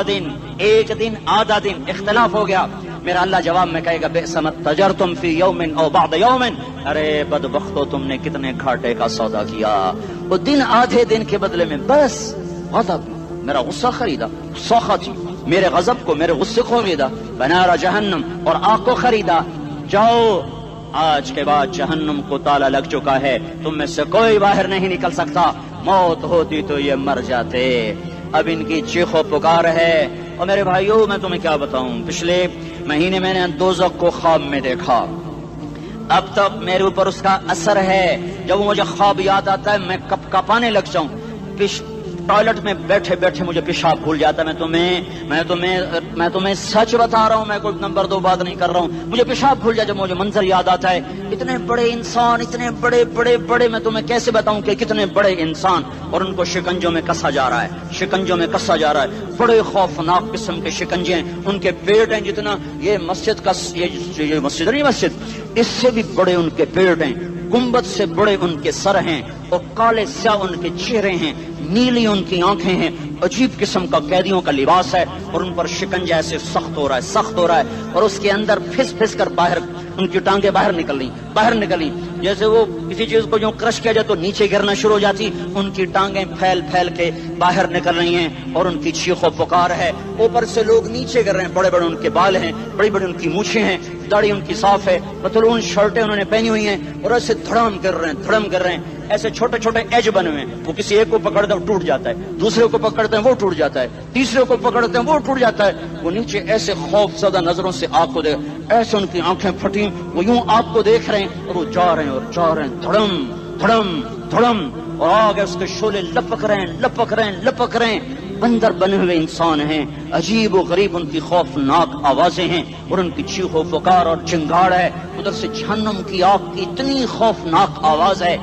دن, ایک دن, آدھا دن, اختلاف ہو گیا. میرا اللہ جواب میں کہے گا بئس ما تجرتم فی یوم او بعد یوم, ارے بدبختو تم نے کتنے گھاٹے کا سودا کیا. وہ دن, آدھے دن کے بدلے میں بس غضب, میرا غصہ خریدا, سوخت میرے غضب کو, میرے غصے کو خریدا. بنار جہنم, اور آگ کو خریدا. جاؤ, آج کے بعد جہنم کو تالا لگ چکا ہے, تم میں سے کوئی باہر نہیں نکل سکتا. موت ہوتی تو یہ مر جاتے. اب ان کی چیخ و پکار ہے. اور میرے بھائیوں میں تمہیں کیا بتاؤں, پچھلے مہینے میں نے دوزخ کو خواب میں دیکھا. اب تک میرے اوپر اس کا اثر ہے. جب مجھے خواب یاد آتا ہے میں کپ کپانے لگ جاؤں. ٹوائلٹ میں بیٹھے بیٹھے مجھے پیشاب بھول جاتا ہے. میں تمہیں سچ بتا رہا ہوں, میں کوئی نمبر 2 بات نہیں کر رہا ہوں. مجھے پیشاب بھول جاتا ہے, مجھے منظر یاد آتا ہے. اتنے بڑے انسان, اتنے بڑے بڑے بڑے, میں تمہیں کیسے بتاؤں کہ کتنے بڑے انسان, اور ان کو شکنجوں میں کسا جا رہا ہے, شکنجوں میں کسا جا رہا ہے. بڑے خوفناک قسم کے شکنجے ہیں. ان کے پیٹ ہیں جتنا یہ مسجد کا, یہ مسجد نہیں, مسجد اس سے بھی بڑے ان کے پیٹ ہیں. گنبد سے بڑے ان کے سر ہیں, اور کالے سیاہ ان کے چہرے ہیں, نیلی ان کی آنکھیں ہیں. عجیب قسم کا قیدیوں کا لباس ہے, اور ان پر شکنجہ ایسے سخت ہو رہا ہے, اور اس کے اندر پھس پھس کر باہر ان کی ٹانگیں باہر نکلی, جیسے وہ کسی چیز کو جو کرش کیا جائے تو نیچے گرنا شروع ہو جاتی. ان کی ٹانگیں پھیل پھیل کے باہر نکل رہی ہیں, اور ان کی چیخ و پکار ہے. اوپر سے لوگ نیچے گر رہے ہیں, بڑے بڑے ان کے بال ہیں, بڑی بڑی ان کی مونچھیں ہیں, داڑھی ان کی صاف ہے, پتلون شرٹیں انہوں نے پہنی ہوئی ہیں, اور ایسے دھڑام کر رہے ہیں. ایسے چھوٹے چھوٹے ایج بنے ہوئے ہیں. وہ کسی ایک کو پکڑتے ہیں ٹوٹ جاتا ہے, دوسرے کو پکڑتے ہیں وہ ٹوٹ جاتا ہے, تیسرے کو پکڑتے ہیں وہ ٹوٹ جاتا ہے. وہ نیچے ایسے خوف زدہ نظروں سے آپ کو دیکھ, ایسے ان کی آنکھیں پھٹی, وہ یوں آپ کو دیکھ رہے ہیں, اور وہ جا رہے ہیں, دھڑم دھڑم دھڑم, اور آگے اس کے شعلے لپک رہے ہیں. بندر بنے ہوئے انسان ہیں, عجیب و غریب ان کی خوفناک آوازیں ہیں, اور ان کی چیخ و پکار اور چنگاڑ ہے. ادھر سے جہنم کی آگ کی اتنی خوفناک آواز ہے